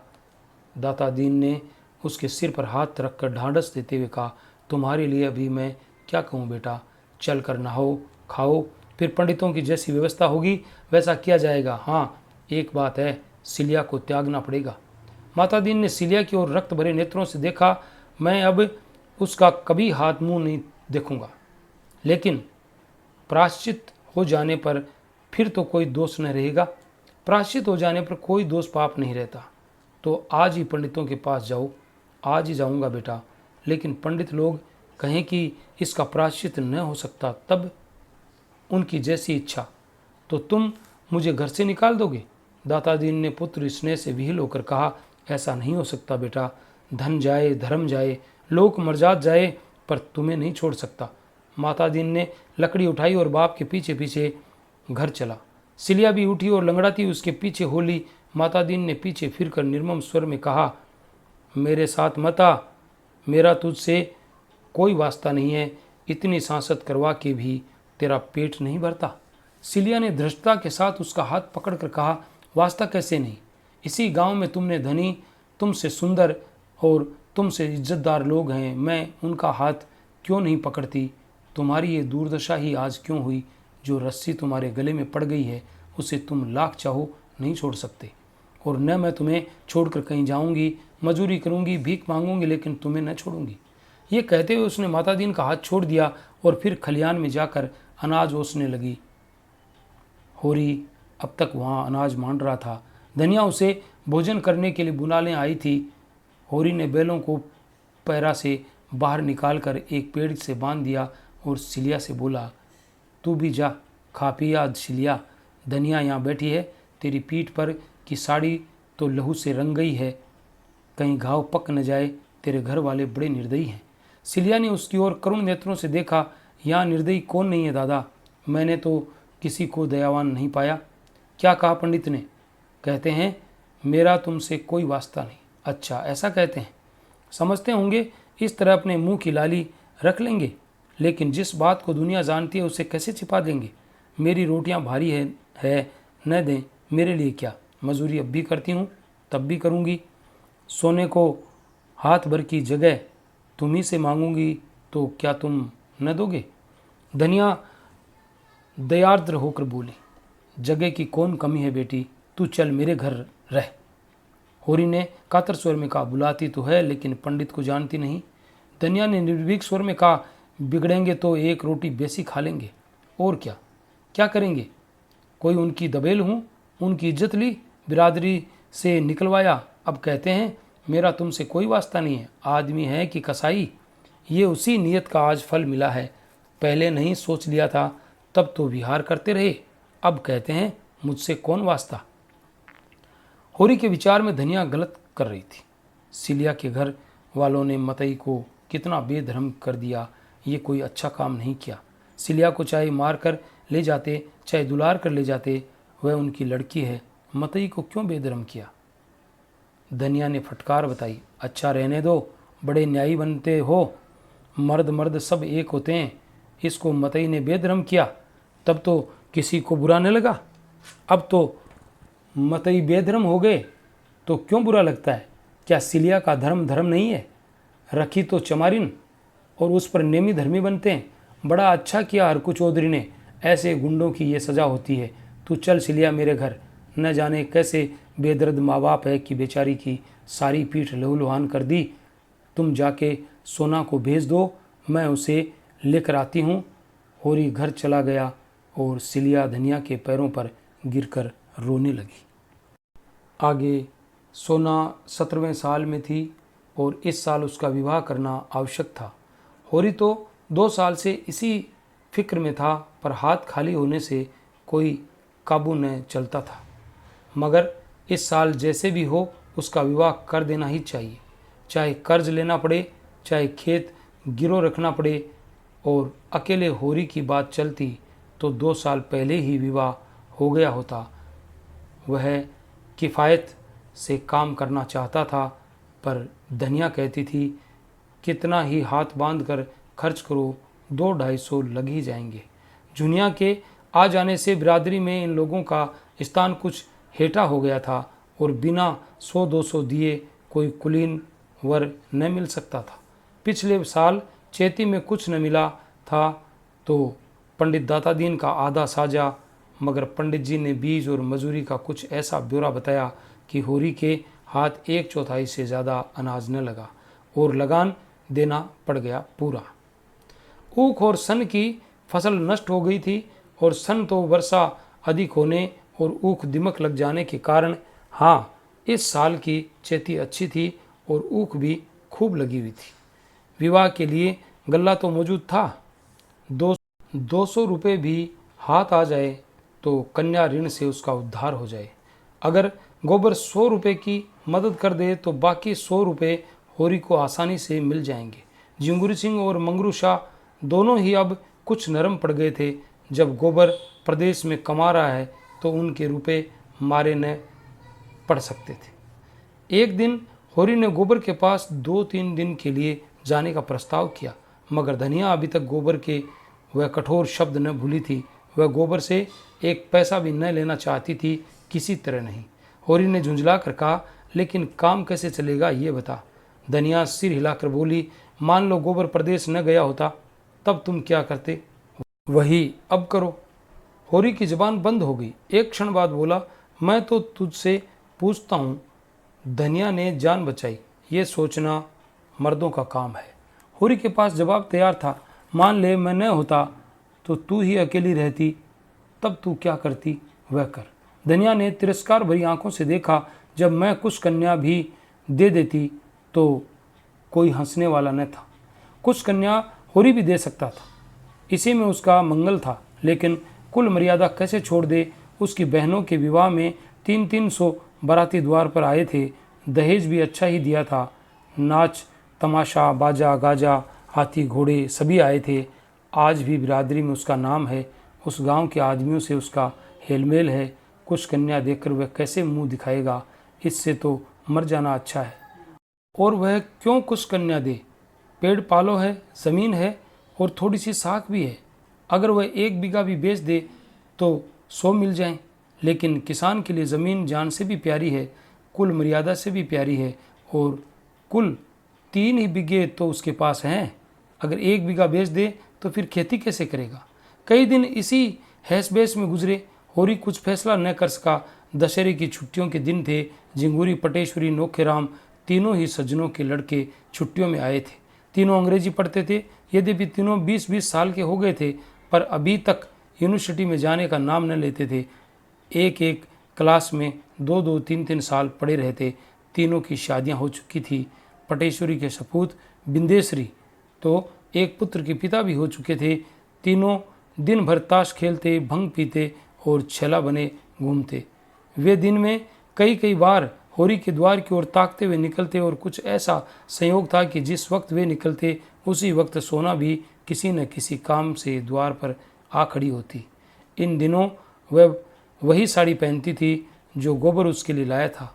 दाता दीन ने उसके सिर पर हाथ रखकर ढांढस देते हुए कहा, तुम्हारे लिए अभी मैं क्या कहूँ बेटा, चल कर नहाओ खाओ, फिर पंडितों की जैसी व्यवस्था होगी वैसा किया जाएगा। हाँ एक बात है, सिलिया को त्यागना पड़ेगा। माता दीन ने सिलिया की ओर रक्त भरे नेत्रों से देखा, मैं अब उसका कभी हाथ मुंह नहीं देखूंगा, लेकिन प्रायश्चित हो जाने पर फिर तो कोई दोष न रहेगा। प्रायश्चित हो जाने पर कोई दोष पाप नहीं रहता। तो आज ही पंडितों के पास जाओ। आज ही जाऊंगा बेटा। लेकिन पंडित लोग कहें कि इसका प्रायश्चित न हो सकता, तब उनकी जैसी इच्छा, तो तुम मुझे घर से निकाल दोगे? दाता दीन ने पुत्र स्नेह से विहिल होकर कहा, ऐसा नहीं हो सकता बेटा। धन जाए, धर्म जाए, लोक मर्यादा जाए, पर तुम्हें नहीं छोड़ सकता। माता दीन ने लकड़ी उठाई और बाप के पीछे पीछे घर चला। सिलिया भी उठी और लंगड़ाती उसके पीछे होली। माता दीन ने पीछे फिरकर निर्मम स्वर में कहा, मेरे साथ मत आ, मेरा तुझसे कोई वास्ता नहीं है। इतनी सांसत करवा के भी तेरा पेट नहीं भरता। सिलिया ने धृष्टता के साथ उसका हाथ पकड़कर कहा, वास्ता कैसे नहीं? इसी गांव में तुमने धनी, तुमसे सुंदर और तुमसे इज्जतदार लोग हैं, मैं उनका हाथ क्यों नहीं पकड़ती? तुम्हारी ये दुर्दशा ही आज क्यों हुई? जो रस्सी तुम्हारे गले में पड़ गई है उसे तुम लाख चाहो नहीं छोड़ सकते। और न मैं तुम्हें छोड़कर कहीं जाऊंगी, मजूरी करूंगी, भीख मांगूंगी, लेकिन तुम्हें न छोड़ूंगी। ये कहते हुए उसने माता दीन का हाथ छोड़ दिया और फिर खलियान में जाकर अनाज ओसने लगी। होरी अब तक वहाँ अनाज मान रहा था। धनिया उसे भोजन करने के लिए बुलाने आई थी। होरी ने बैलों को पैरा से बाहर निकालकर एक पेड़ से बांध दिया और सिलिया से बोला, तू भी जा, खा पी आज सिलिया। धनिया यहाँ बैठी है, तेरी पीठ पर की साड़ी तो लहू से रंग गई है, कहीं घाव पक न जाए। तेरे घर वाले बड़े निर्दयी हैं। सिलिया ने उसकी ओर करुण नेत्रों से देखा। यहाँ निर्दयी कौन नहीं है दादा? मैंने तो किसी को दयावान नहीं पाया। क्या कहा पंडित ने? कहते हैं मेरा तुमसे कोई वास्ता नहीं। अच्छा, ऐसा कहते हैं? समझते होंगे इस तरह अपने मुंह की लाली रख लेंगे, लेकिन जिस बात को दुनिया जानती है उसे कैसे छिपा देंगे? मेरी रोटियां भारी है न दें, मेरे लिए क्या? मजूरी अब भी करती हूँ, तब भी करूँगी। सोने को हाथ भर की जगह तुम ही से मांगूंगी, तो क्या तुम न दोगे? धनिया दयार्द्र होकर बोली, जगह की कौन कमी है बेटी, तू चल मेरे घर रह। होरी ने कातर स्वर में कहा, बुलाती तो है लेकिन पंडित को जानती नहीं। धनिया ने निर्भीक स्वर में कहा, बिगड़ेंगे तो एक रोटी बेसी खा लेंगे, और क्या क्या करेंगे? कोई उनकी दबेल हूँ? उनकी इज्जत ली, बिरादरी से निकलवाया, अब कहते हैं मेरा तुमसे कोई वास्ता नहीं है। आदमी है कि कसाई? ये उसी नियत का आज फल मिला है। पहले नहीं सोच लिया था, तब तो विहार करते रहे, अब कहते हैं मुझसे कौन वास्ता? होरी के विचार में धनिया गलत कर रही थी। सिलिया के घर वालों ने मतई को कितना बेधर्म कर दिया, ये कोई अच्छा काम नहीं किया। सिलिया को चाहे मार कर ले जाते, चाहे दुलार कर ले जाते, वह उनकी लड़की है, मतई को क्यों बेधर्म किया? धनिया ने फटकार बताई, अच्छा रहने दो, बड़े न्यायी बनते हो, मर्द मर्द सब एक होते हैं। इसको मतई ने बेधर्म किया, तब तो किसी को बुरा न लगा। अब तो मतई बेधर्म हो गए तो क्यों बुरा लगता है? क्या सिलिया का धर्म धर्म नहीं है? रखी तो चमारिन और उस पर नेमी धर्मी बनते हैं। बड़ा अच्छा किया हरकू चौधरी ने, ऐसे गुंडों की ये सज़ा होती है। तू चल सिलिया मेरे घर। न जाने कैसे बेदर्द माँ बाप है कि बेचारी की सारी पीठ लहूलुहान कर दी। तुम जाके सोना को भेज दो, मैं उसे लेकर आती हूँ। होरी घर चला गया और सिलिया धनिया के पैरों पर गिरकर रोने लगी। आगे सोना 17वें साल में थी और इस साल उसका विवाह करना आवश्यक था। होरी तो 2 साल से इसी फिक्र में था, पर हाथ खाली होने से कोई काबू न चलता था। मगर इस साल जैसे भी हो उसका विवाह कर देना ही चाहिए, चाहे कर्ज लेना पड़े, चाहे खेत गिरो रखना पड़े। और अकेले होरी की बात चलती तो 2 साल पहले ही विवाह हो गया होता। वह किफ़ायत से काम करना चाहता था, पर धनिया कहती थी, कितना ही हाथ बांध कर खर्च करो, 200-250 लग ही जाएंगे। जुनिया के आ जाने से बिरादरी में इन लोगों का स्थान कुछ हेठा हो गया था और बिना 100-200 दिए कोई कुलीन वर न मिल सकता था। पिछले साल चैती में कुछ न मिला था तो पंडित दाता दीन का आधा साजा, मगर पंडित जी ने बीज और मजूरी का कुछ ऐसा ब्यौरा बताया कि होरी के हाथ 1/4 से ज़्यादा अनाज न लगा और लगान देना पड़ गया पूरा। ऊख और सन की फसल नष्ट हो गई थी और सन तो वर्षा अधिक होने और ऊख दिमक लग जाने के कारण, हाँ, इस साल की चेती अच्छी थी और ऊख भी खूब लगी हुई थी। विवाह के लिए गल्ला तो मौजूद था। 200 रुपये भी हाथ आ जाए तो कन्या ऋण से उसका उद्धार हो जाए। अगर गोबर 100 रुपये की मदद कर दे तो बाकी 100 रुपये होरी को आसानी से मिल जाएंगे। जिंगुरी सिंह और मंगरू शाह दोनों ही अब कुछ नरम पड़ गए थे। जब गोबर प्रदेश में कमा रहा है तो उनके रुपए मारे न पड़ सकते थे। एक दिन होरी ने गोबर के पास 2-3 दिन के लिए जाने का प्रस्ताव किया, मगर धनिया अभी तक गोबर के वह कठोर शब्द न भूली थी। वह गोबर से एक पैसा भी न लेना चाहती थी, किसी तरह नहीं। होरी ने झुंझला कर कहा, लेकिन काम कैसे चलेगा ये बता। धनिया सिर हिलाकर बोली, मान लो गोबर प्रदेश न गया होता, तब तुम क्या करते? वही अब करो। होरी की जबान बंद हो गई। एक क्षण बाद बोला, मैं तो तुझसे पूछता हूँ। धनिया ने जान बचाई, ये सोचना मर्दों का काम है। होरी के पास जवाब तैयार था। मान ले मैं न होता तो तू ही अकेली रहती, तब तू क्या करती वह कर। धनिया ने तिरस्कार भरी आंखों से देखा। जब मैं कुछ कन्या भी दे देती तो कोई हंसने वाला न था। कुछ कन्या होरी भी दे सकता था, इसी में उसका मंगल था। लेकिन कुल मर्यादा कैसे छोड़ दे। उसकी बहनों के विवाह में 300 बाराती द्वार पर आए थे। दहेज भी अच्छा ही दिया था। नाच तमाशा, बाजा गाजा, हाथी घोड़े सभी आए थे। आज भी बिरादरी में उसका नाम है। उस गांव के आदमियों से उसका हेलमेल है। कुछ कन्या देखकर वह कैसे मुंह दिखाएगा। इससे तो मर जाना अच्छा है। और वह क्यों कुछ कन्या दे? पेड़ पालो है, ज़मीन है और थोड़ी सी साख भी है। अगर वह 1 बीघा भी बेच दे तो 100 मिल जाएं। लेकिन किसान के लिए ज़मीन जान से भी प्यारी है, कुल मर्यादा से भी प्यारी है। और कुल 3 ही बीघे तो उसके पास हैं। अगर 1 बीघा बेच दे तो फिर खेती कैसे करेगा? कई दिन इसी हैस बेस में गुजरे। होरी कुछ फैसला न कर सका। दशहरे की छुट्टियों के दिन थे। जिंगूरी, पटेश्वरी, नोखेराम तीनों ही सज्जनों के लड़के छुट्टियों में आए थे। तीनों अंग्रेजी पढ़ते थे। यद्यपि तीनों 20-20 साल के हो गए थे, पर अभी तक यूनिवर्सिटी में जाने का नाम न लेते थे। एक एक क्लास में 2-2, 3-3 साल पढ़े रहते। तीनों की शादियां हो चुकी थी। पटेश्वरी के सपूत बिंदेश्वरी तो एक पुत्र के पिता भी हो चुके थे। तीनों दिन भर ताश खेलते, भंग पीते और छेला बने घूमते। वे दिन में कई बार होरी के द्वार की ओर ताकते हुए निकलते और कुछ ऐसा संयोग था कि जिस वक्त वे निकलते उसी वक्त सोना भी किसी न किसी काम से द्वार पर आ खड़ी होती। इन दिनों वह वही साड़ी पहनती थी जो गोबर उसके लिए लाया था।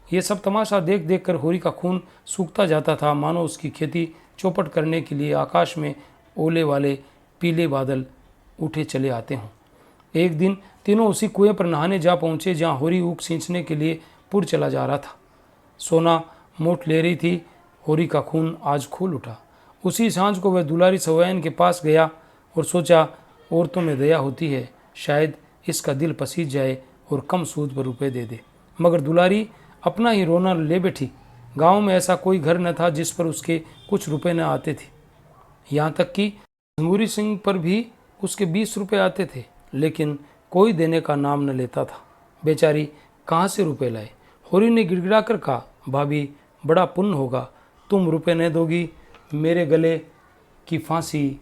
ये सब तमाशा देख देख कर होरी का खून सूखता जाता था, मानो उसकी खेती चौपट करने के लिए आकाश में ओले वाले पीले बादल उठे चले आते हों। एक दिन तीनों उसी कुएं पर नहाने जा पहुँचे जहाँ होरी ऊख सींचने के लिए पुर चला जा रहा था। सोना मोट ले रही थी। होरी का खून आज खोल उठा। उसी सांझ को वह दुलारी सवयन के पास गया और सोचा, औरतों में दया होती है, शायद इसका दिल पसीज जाए और कम सूद पर रुपए दे दे। मगर दुलारी अपना ही रोना ले बैठी। गांव में ऐसा कोई घर न था जिस पर उसके कुछ रुपए न आते थे। यहाँ तक कि जिंगूरी सिंह पर भी उसके 20 रुपए आते थे, लेकिन कोई देने का नाम न लेता था। बेचारी कहाँ से रुपए लाए? होरी ने गिड़गिड़ा कर कहा, भाभी बड़ा पुण्य होगा, तुम रुपए न दोगी, मेरे गले की फांसी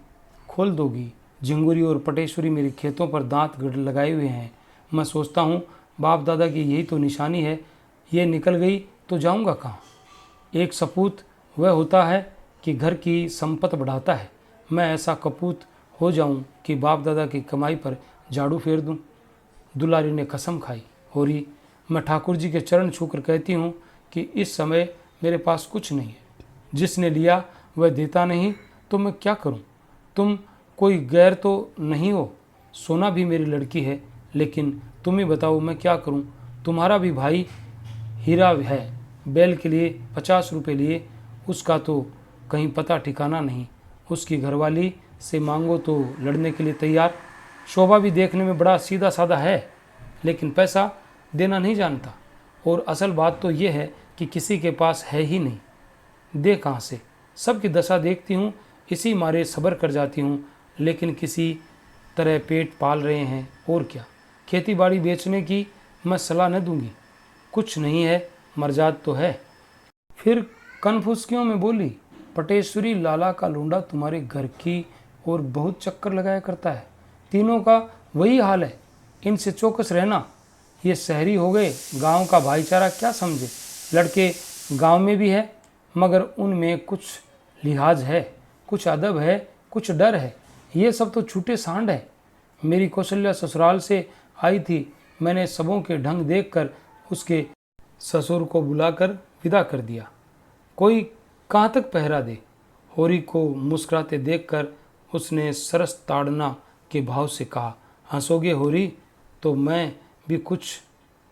खोल दोगी। जिंगूरी और पटेश्वरी मेरे खेतों पर दांत लगाए हुए हैं। मैं सोचता हूँ बाप दादा की यही तो निशानी है। ये निकल गई तो जाऊँगा कहाँ? एक सपूत वह होता है कि घर की संपत्ति बढ़ाता है। मैं ऐसा कपूत हो जाऊं कि बाप दादा की कमाई पर झाड़ू फेर दूं। दुलारी ने कसम खाई, होरी मैं ठाकुर जी के चरण छूकर कहती हूँ कि इस समय मेरे पास कुछ नहीं है। जिसने लिया वह देता नहीं तो मैं क्या करूँ? तुम कोई गैर तो नहीं हो। सोना भी मेरी लड़की है, लेकिन तुम ही बताओ मैं क्या करूँ? तुम्हारा भी भाई हीरा है, बैल के लिए 50 रुपये लिए, उसका तो कहीं पता ठिकाना नहीं। उसकी घरवाली से मांगो तो लड़ने के लिए तैयार। शोभा भी देखने में बड़ा सीधा साधा है, लेकिन पैसा देना नहीं जानता। और असल बात तो ये है कि किसी के पास है ही नहीं, दे कहाँ से? सबकी दशा देखती हूँ, इसी मारे सब्र कर जाती हूँ, लेकिन किसी तरह पेट पाल रहे हैं और क्या। खेती बाड़ी बेचने की मैं सलाह न दूंगी। कुछ नहीं है, मरजाद तो है। फिर कनफुसकियों में बोली, पटेश्वरी लाला का लूंडा तुम्हारे घर की और बहुत चक्कर लगाया करता है। तीनों का वही हाल है, इनसे चौकस रहना। ये शहरी हो गए, गांव का भाईचारा क्या समझे। लड़के गांव में भी है, मगर उनमें कुछ लिहाज है, कुछ अदब है, कुछ डर है। ये सब तो छूटे सांड है। मेरी कौशल्या ससुराल से आई थी, मैंने सबों के ढंग देखकर उसके ससुर को बुलाकर विदा कर दिया। कोई कहाँ तक पहरा दे। होरी को मुस्कुराते देखकर उसने सरस ताड़ना के भाव से कहा, हंसोगे होरी तो मैं भी कुछ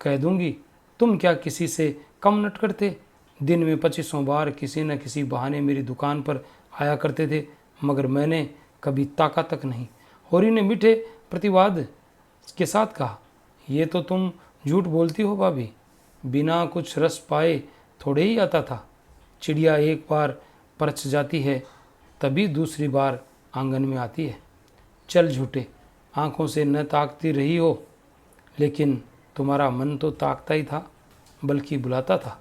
कह दूंगी। तुम क्या किसी से कम नटखट थे। दिन में 25 बार किसी न किसी बहाने मेरी दुकान पर आया करते थे, मगर मैंने कभी ताका तक नहीं। होरी ने मीठे प्रतिवाद के साथ कहा, ये तो तुम झूठ बोलती हो भाभी, बिना कुछ रस पाए थोड़े ही आता था। चिड़िया एक बार परछ जाती है तभी दूसरी बार आंगन में आती है। चल झूठे, आंखों से न ताकती रही हो, लेकिन तुम्हारा मन तो ताकता ही था, बल्कि बुलाता था।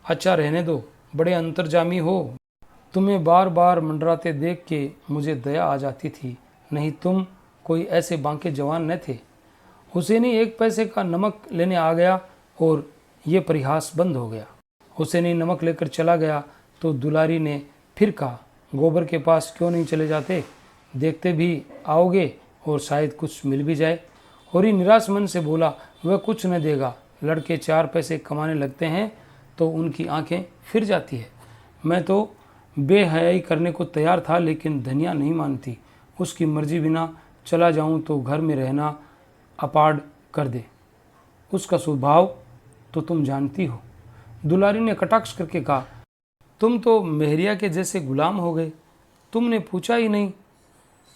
अच्छा रहने दो, बड़े अंतर्जामी हो। तुम्हें बार बार मंडराते देख के मुझे दया आ जाती थी, नहीं तुम कोई ऐसे बांके जवान न थे। हुसैनी 1 पैसे का नमक लेने आ गया और ये परिहास बंद हो गया। हुसैनी नमक लेकर चला गया तो दुलारी ने फिर कहा, गोबर के पास क्यों नहीं चले जाते, देखते भी आओगे और शायद कुछ मिल भी जाए। होरी निराश मन से बोला, वह कुछ न देगा। लड़के 4 पैसे कमाने लगते हैं तो उनकी आंखें फिर जाती है। मैं तो बेहयाई करने को तैयार था, लेकिन धनिया नहीं मानती। उसकी मर्जी बिना चला जाऊं तो घर में रहना अपाड़ कर दे। उसका स्वभाव तो तुम जानती हो। दुलारी ने कटाक्ष करके कहा, तुम तो मेहरिया के जैसे गुलाम हो गए। तुमने पूछा ही नहीं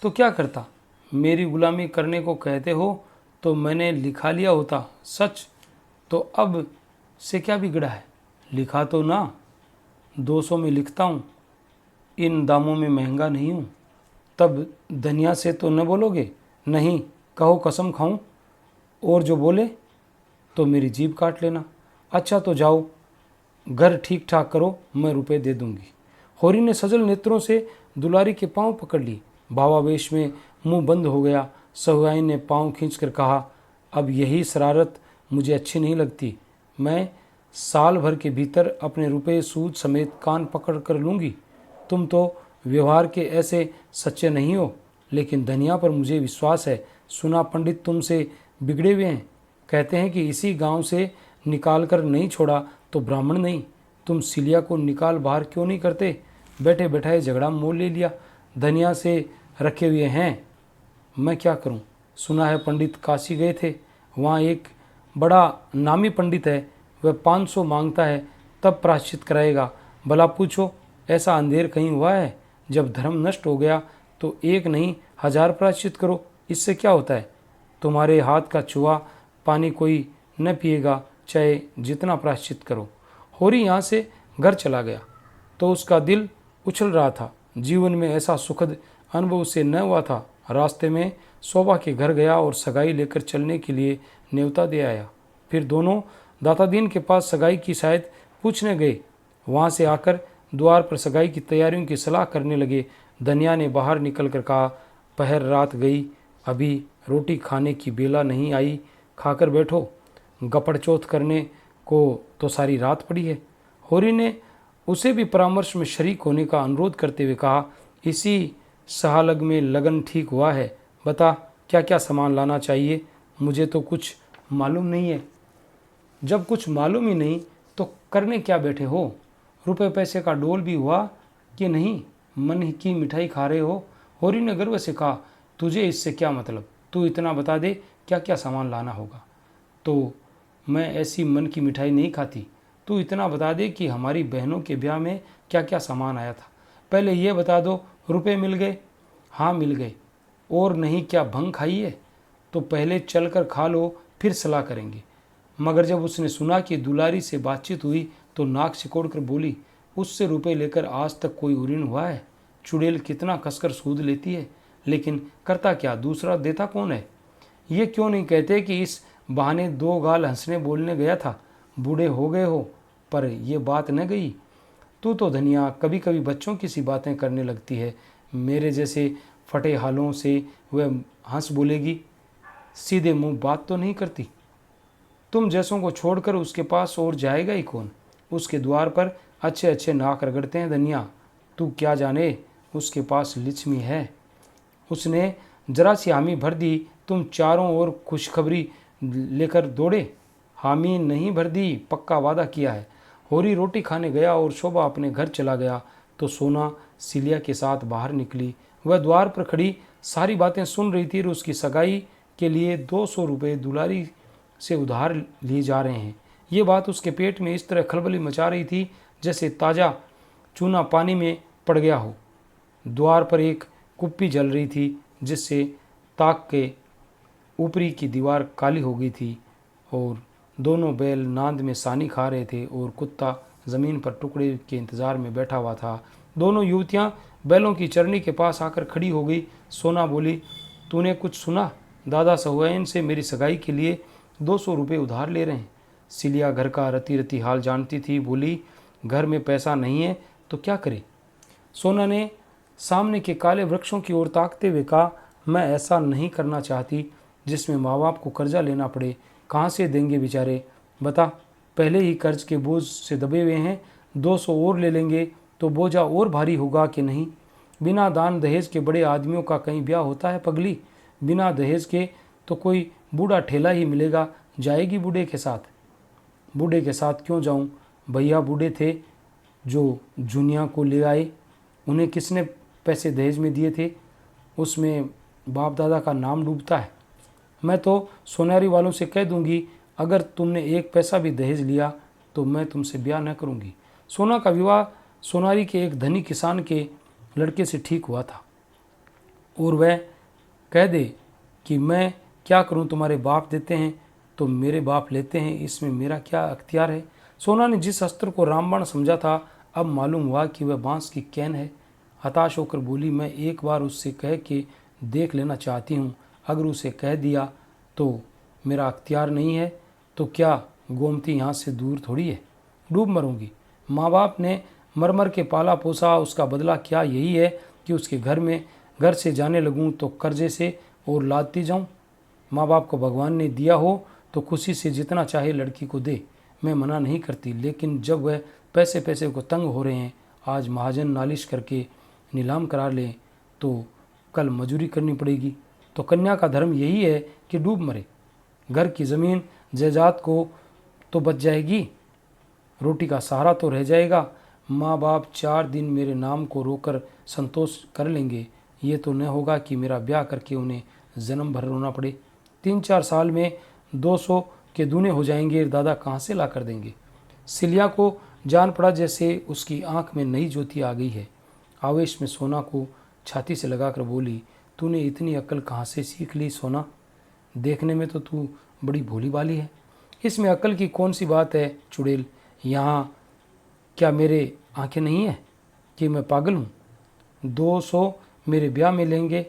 तो क्या करता। मेरी गुलामी करने को कहते हो तो मैंने लिखा लिया होता। सच तो अब से क्या बिगड़ा है, लिखा तो ना 200 में लिखता हूँ, इन दामों में महंगा नहीं हूँ। तब धनिया से तो न बोलोगे। नहीं, कहो कसम खाऊं, और जो बोले तो मेरी जीभ काट लेना। अच्छा तो जाओ, घर ठीक ठाक करो, मैं रुपए दे दूंगी। होरी ने सजल नेत्रों से दुलारी के पांव पकड़ ली। भावावेश में मुंह बंद हो गया। सहुआई ने पांव खींचकर कहा, अब यही शरारत मुझे अच्छी नहीं लगती। मैं साल भर के भीतर अपने रुपए सूद समेत कान पकड़ कर लूँगी। तुम तो व्यवहार के ऐसे सच्चे नहीं हो, लेकिन धनिया पर मुझे विश्वास है। सुना पंडित तुमसे बिगड़े हुए हैं, कहते हैं कि इसी गांव से निकाल कर नहीं छोड़ा तो ब्राह्मण नहीं। तुम सिलिया को निकाल बाहर क्यों नहीं करते। बैठे बैठाए झगड़ा मोल ले लिया। धनिया से रखे हुए हैं, मैं क्या करूं। सुना है पंडित काशी गए थे, वहाँ एक बड़ा नामी पंडित है, वह 500 मांगता है तब प्रायश्चित कराएगा। भला पूछो, ऐसा अंधेर कहीं हुआ है। जब धर्म नष्ट हो गया तो 1 नहीं 1000 प्रायश्चित करो, इससे क्या होता है। तुम्हारे हाथ का चूहा पानी कोई न पिएगा, चाहे जितना प्रायश्चित करो। होरी यहाँ से घर चला गया तो उसका दिल उछल रहा था। जीवन में ऐसा सुखद अनुभव उसे न हुआ था। रास्ते में शोभा के घर गया और सगाई लेकर चलने के लिए न्योता दे आया। फिर दोनों दातादीन के पास सगाई की शायद पूछने गए। वहाँ से आकर द्वार पर सगाई की तैयारियों की सलाह करने लगे। धनिया ने बाहर निकल कर कहा, पहर रात गई, अभी रोटी खाने की बेला नहीं आई, खाकर बैठो। गपड़ चौथ करने को तो सारी रात पड़ी है। होरी ने उसे भी परामर्श में शरीक होने का अनुरोध करते हुए कहा, इसी सहालग में लगन ठीक हुआ है, बता क्या क्या सामान लाना चाहिए। मुझे तो कुछ मालूम नहीं है। जब कुछ मालूम ही नहीं तो करने क्या बैठे हो। रुपए पैसे का डोल भी हुआ कि नहीं, मन की मिठाई खा रहे हो। होरी ने गर्व से कहा, तुझे इससे क्या मतलब, तू इतना बता दे क्या क्या सामान लाना होगा। तो मैं ऐसी मन की मिठाई नहीं खाती, तू इतना बता दे कि हमारी बहनों के ब्याह में क्या क्या सामान आया था। पहले ये बता दो, रुपए मिल गए। हाँ मिल गए। और नहीं क्या भंग खाई है। तो पहले चल कर खा लो, फिर सलाह करेंगे। मगर जब उसने सुना कि दुलारी से बातचीत हुई तो नाक सिकोड़ कर बोली, उससे रुपए लेकर आज तक कोई उरीन हुआ है। चुड़ैल कितना कसकर सूद लेती है, लेकिन करता क्या, दूसरा देता कौन है। ये क्यों नहीं कहते कि इस बहाने 2 गाल हंसने बोलने गया था, बूढ़े हो गए हो पर ये बात न गई। तू तो धनिया कभी कभी बच्चों की सी बातें करने लगती है, मेरे जैसे फटे हालों से वह हंस बोलेगी, सीधे मुंह बात तो नहीं करती। तुम जैसों को छोड़कर उसके पास और जाएगा ही कौन? उसके द्वार पर अच्छे अच्छे नाक रगड़ते हैं धनिया, तू क्या जाने उसके पास लिच्छमी है। उसने जरा सी हामी भर दी, तुम चारों ओर खुशखबरी लेकर दौड़े। हामी नहीं भर दी, पक्का वादा किया है। होरी रोटी खाने गया और शोभा अपने घर चला गया तो सोना सिलिया के साथ बाहर निकली। वह द्वार पर खड़ी सारी बातें सुन रही थी और उसकी सगाई के लिए 200 रुपये दुलारी से उधार लिए जा रहे हैं। ये बात उसके पेट में इस तरह खलबली मचा रही थी जैसे ताज़ा चूना पानी में पड़ गया हो। द्वार पर एक कुप्पी जल रही थी जिससे ताक के ऊपरी की दीवार काली हो गई थी और दोनों बैल नांद में सानी खा रहे थे और कुत्ता ज़मीन पर टुकड़े के इंतज़ार में बैठा हुआ था। दोनों युवतियां बैलों की चरनी के पास आकर खड़ी हो गई। सोना बोली, तूने कुछ सुना? दादा सहुआइन से मेरी सगाई के लिए 200 रुपये उधार ले रहे हैं। सिलिया घर का रती रती हाल जानती थी, बोली, घर में पैसा नहीं है तो क्या करे? सोना ने सामने के काले वृक्षों की ओर ताकते हुए कहा, मैं ऐसा नहीं करना चाहती जिसमें माँ बाप को कर्जा लेना पड़े। कहाँ से देंगे बेचारे? बता, पहले ही कर्ज के बोझ से दबे हुए हैं, 200 और ले लेंगे तो बोझा और भारी होगा कि नहीं? बिना दान दहेज के बड़े आदमियों का कहीं ब्याह होता है पगली? बिना दहेज के तो कोई बूढ़ा ठेला ही मिलेगा, जाएगी बूढ़े के साथ? बूढ़े के साथ क्यों जाऊं? भैया बूढ़े थे जो जुनिया को ले आए, उन्हें किसने पैसे दहेज में दिए थे? उसमें बाप दादा का नाम डूबता है। मैं तो सोनारी वालों से कह दूंगी, अगर तुमने 1 पैसा भी दहेज लिया तो मैं तुमसे ब्याह न करूंगी। सोना का विवाह सोनारी के एक धनी किसान के लड़के से ठीक हुआ था और वह कह दे कि मैं क्या करूं, तुम्हारे बाप देते हैं तो मेरे बाप लेते हैं, इसमें मेरा क्या अख्तियार है? सोना ने जिस अस्त्र को रामबाण समझा था अब मालूम हुआ कि वह बांस की कैन है। हताश होकर बोली, मैं एक बार उससे कह के देख लेना चाहती हूँ, अगर उसे कह दिया तो मेरा अख्तियार नहीं है तो क्या गोमती यहाँ से दूर थोड़ी है, डूब मरूंगी। माँ बाप ने मरमर के पाला पोसा, उसका बदला क्या यही है कि उसके घर से जाने लगूं तो कर्जे से और लादती जाऊं? माँ बाप को भगवान ने दिया हो तो खुशी से जितना चाहे लड़की को दे, मैं मना नहीं करती, लेकिन जब वह पैसे पैसे को तंग हो रहे हैं, आज महाजन नालिश करके नीलाम करा लें तो कल मजूरी करनी पड़ेगी। तो कन्या का धर्म यही है कि डूब मरे। घर की ज़मीन जायदाद को तो बच जाएगी, रोटी का सहारा तो रह जाएगा। माँ बाप 4 दिन मेरे नाम को रोकर संतोष कर लेंगे, ये तो न होगा कि मेरा ब्याह करके उन्हें जन्म भर रोना पड़े। 3-4 साल में 200 के दूने हो जाएंगे, दादा कहाँ से ला कर देंगे? सिलिया को जान पड़ा जैसे उसकी आंख में नई ज्योति आ गई है। आवेश में सोना को छाती से लगाकर बोली, तूने इतनी अक्ल कहाँ से सीख ली सोना? देखने में तो तू बड़ी भोली भाली है, इसमें अक्ल की कौन सी बात है चुड़ैल? यहाँ क्या मेरे आंखें नहीं है कि मैं पागल हूँ? 200 मेरे ब्याह में लेंगे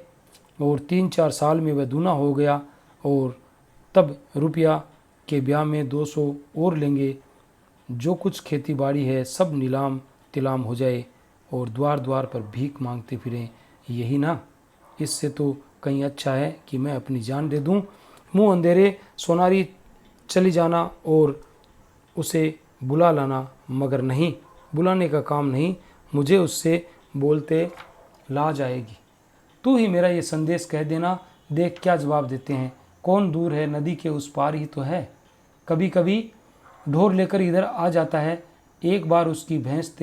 और 3-4 साल में वह दूना हो गया और तब रुपया के ब्याह में 200 और लेंगे। जो कुछ खेती बाड़ी है सब नीलाम तिलाम हो जाए और द्वार द्वार पर भीख मांगते फिरें, यही ना? इससे तो कहीं अच्छा है कि मैं अपनी जान दे दूं। मुंह अंधेरे सोनारी चली जाना और उसे बुला लाना, मगर नहीं, बुलाने का काम नहीं, मुझे उससे बोलते ला जाएगी। तू ही मेरा ये संदेश कह देना, देख क्या जवाब देते हैं। कौन दूर है, नदी के उस पार ही तो है। कभी कभी ढोर लेकर इधर आ जाता है। एक बार उसकी भैंस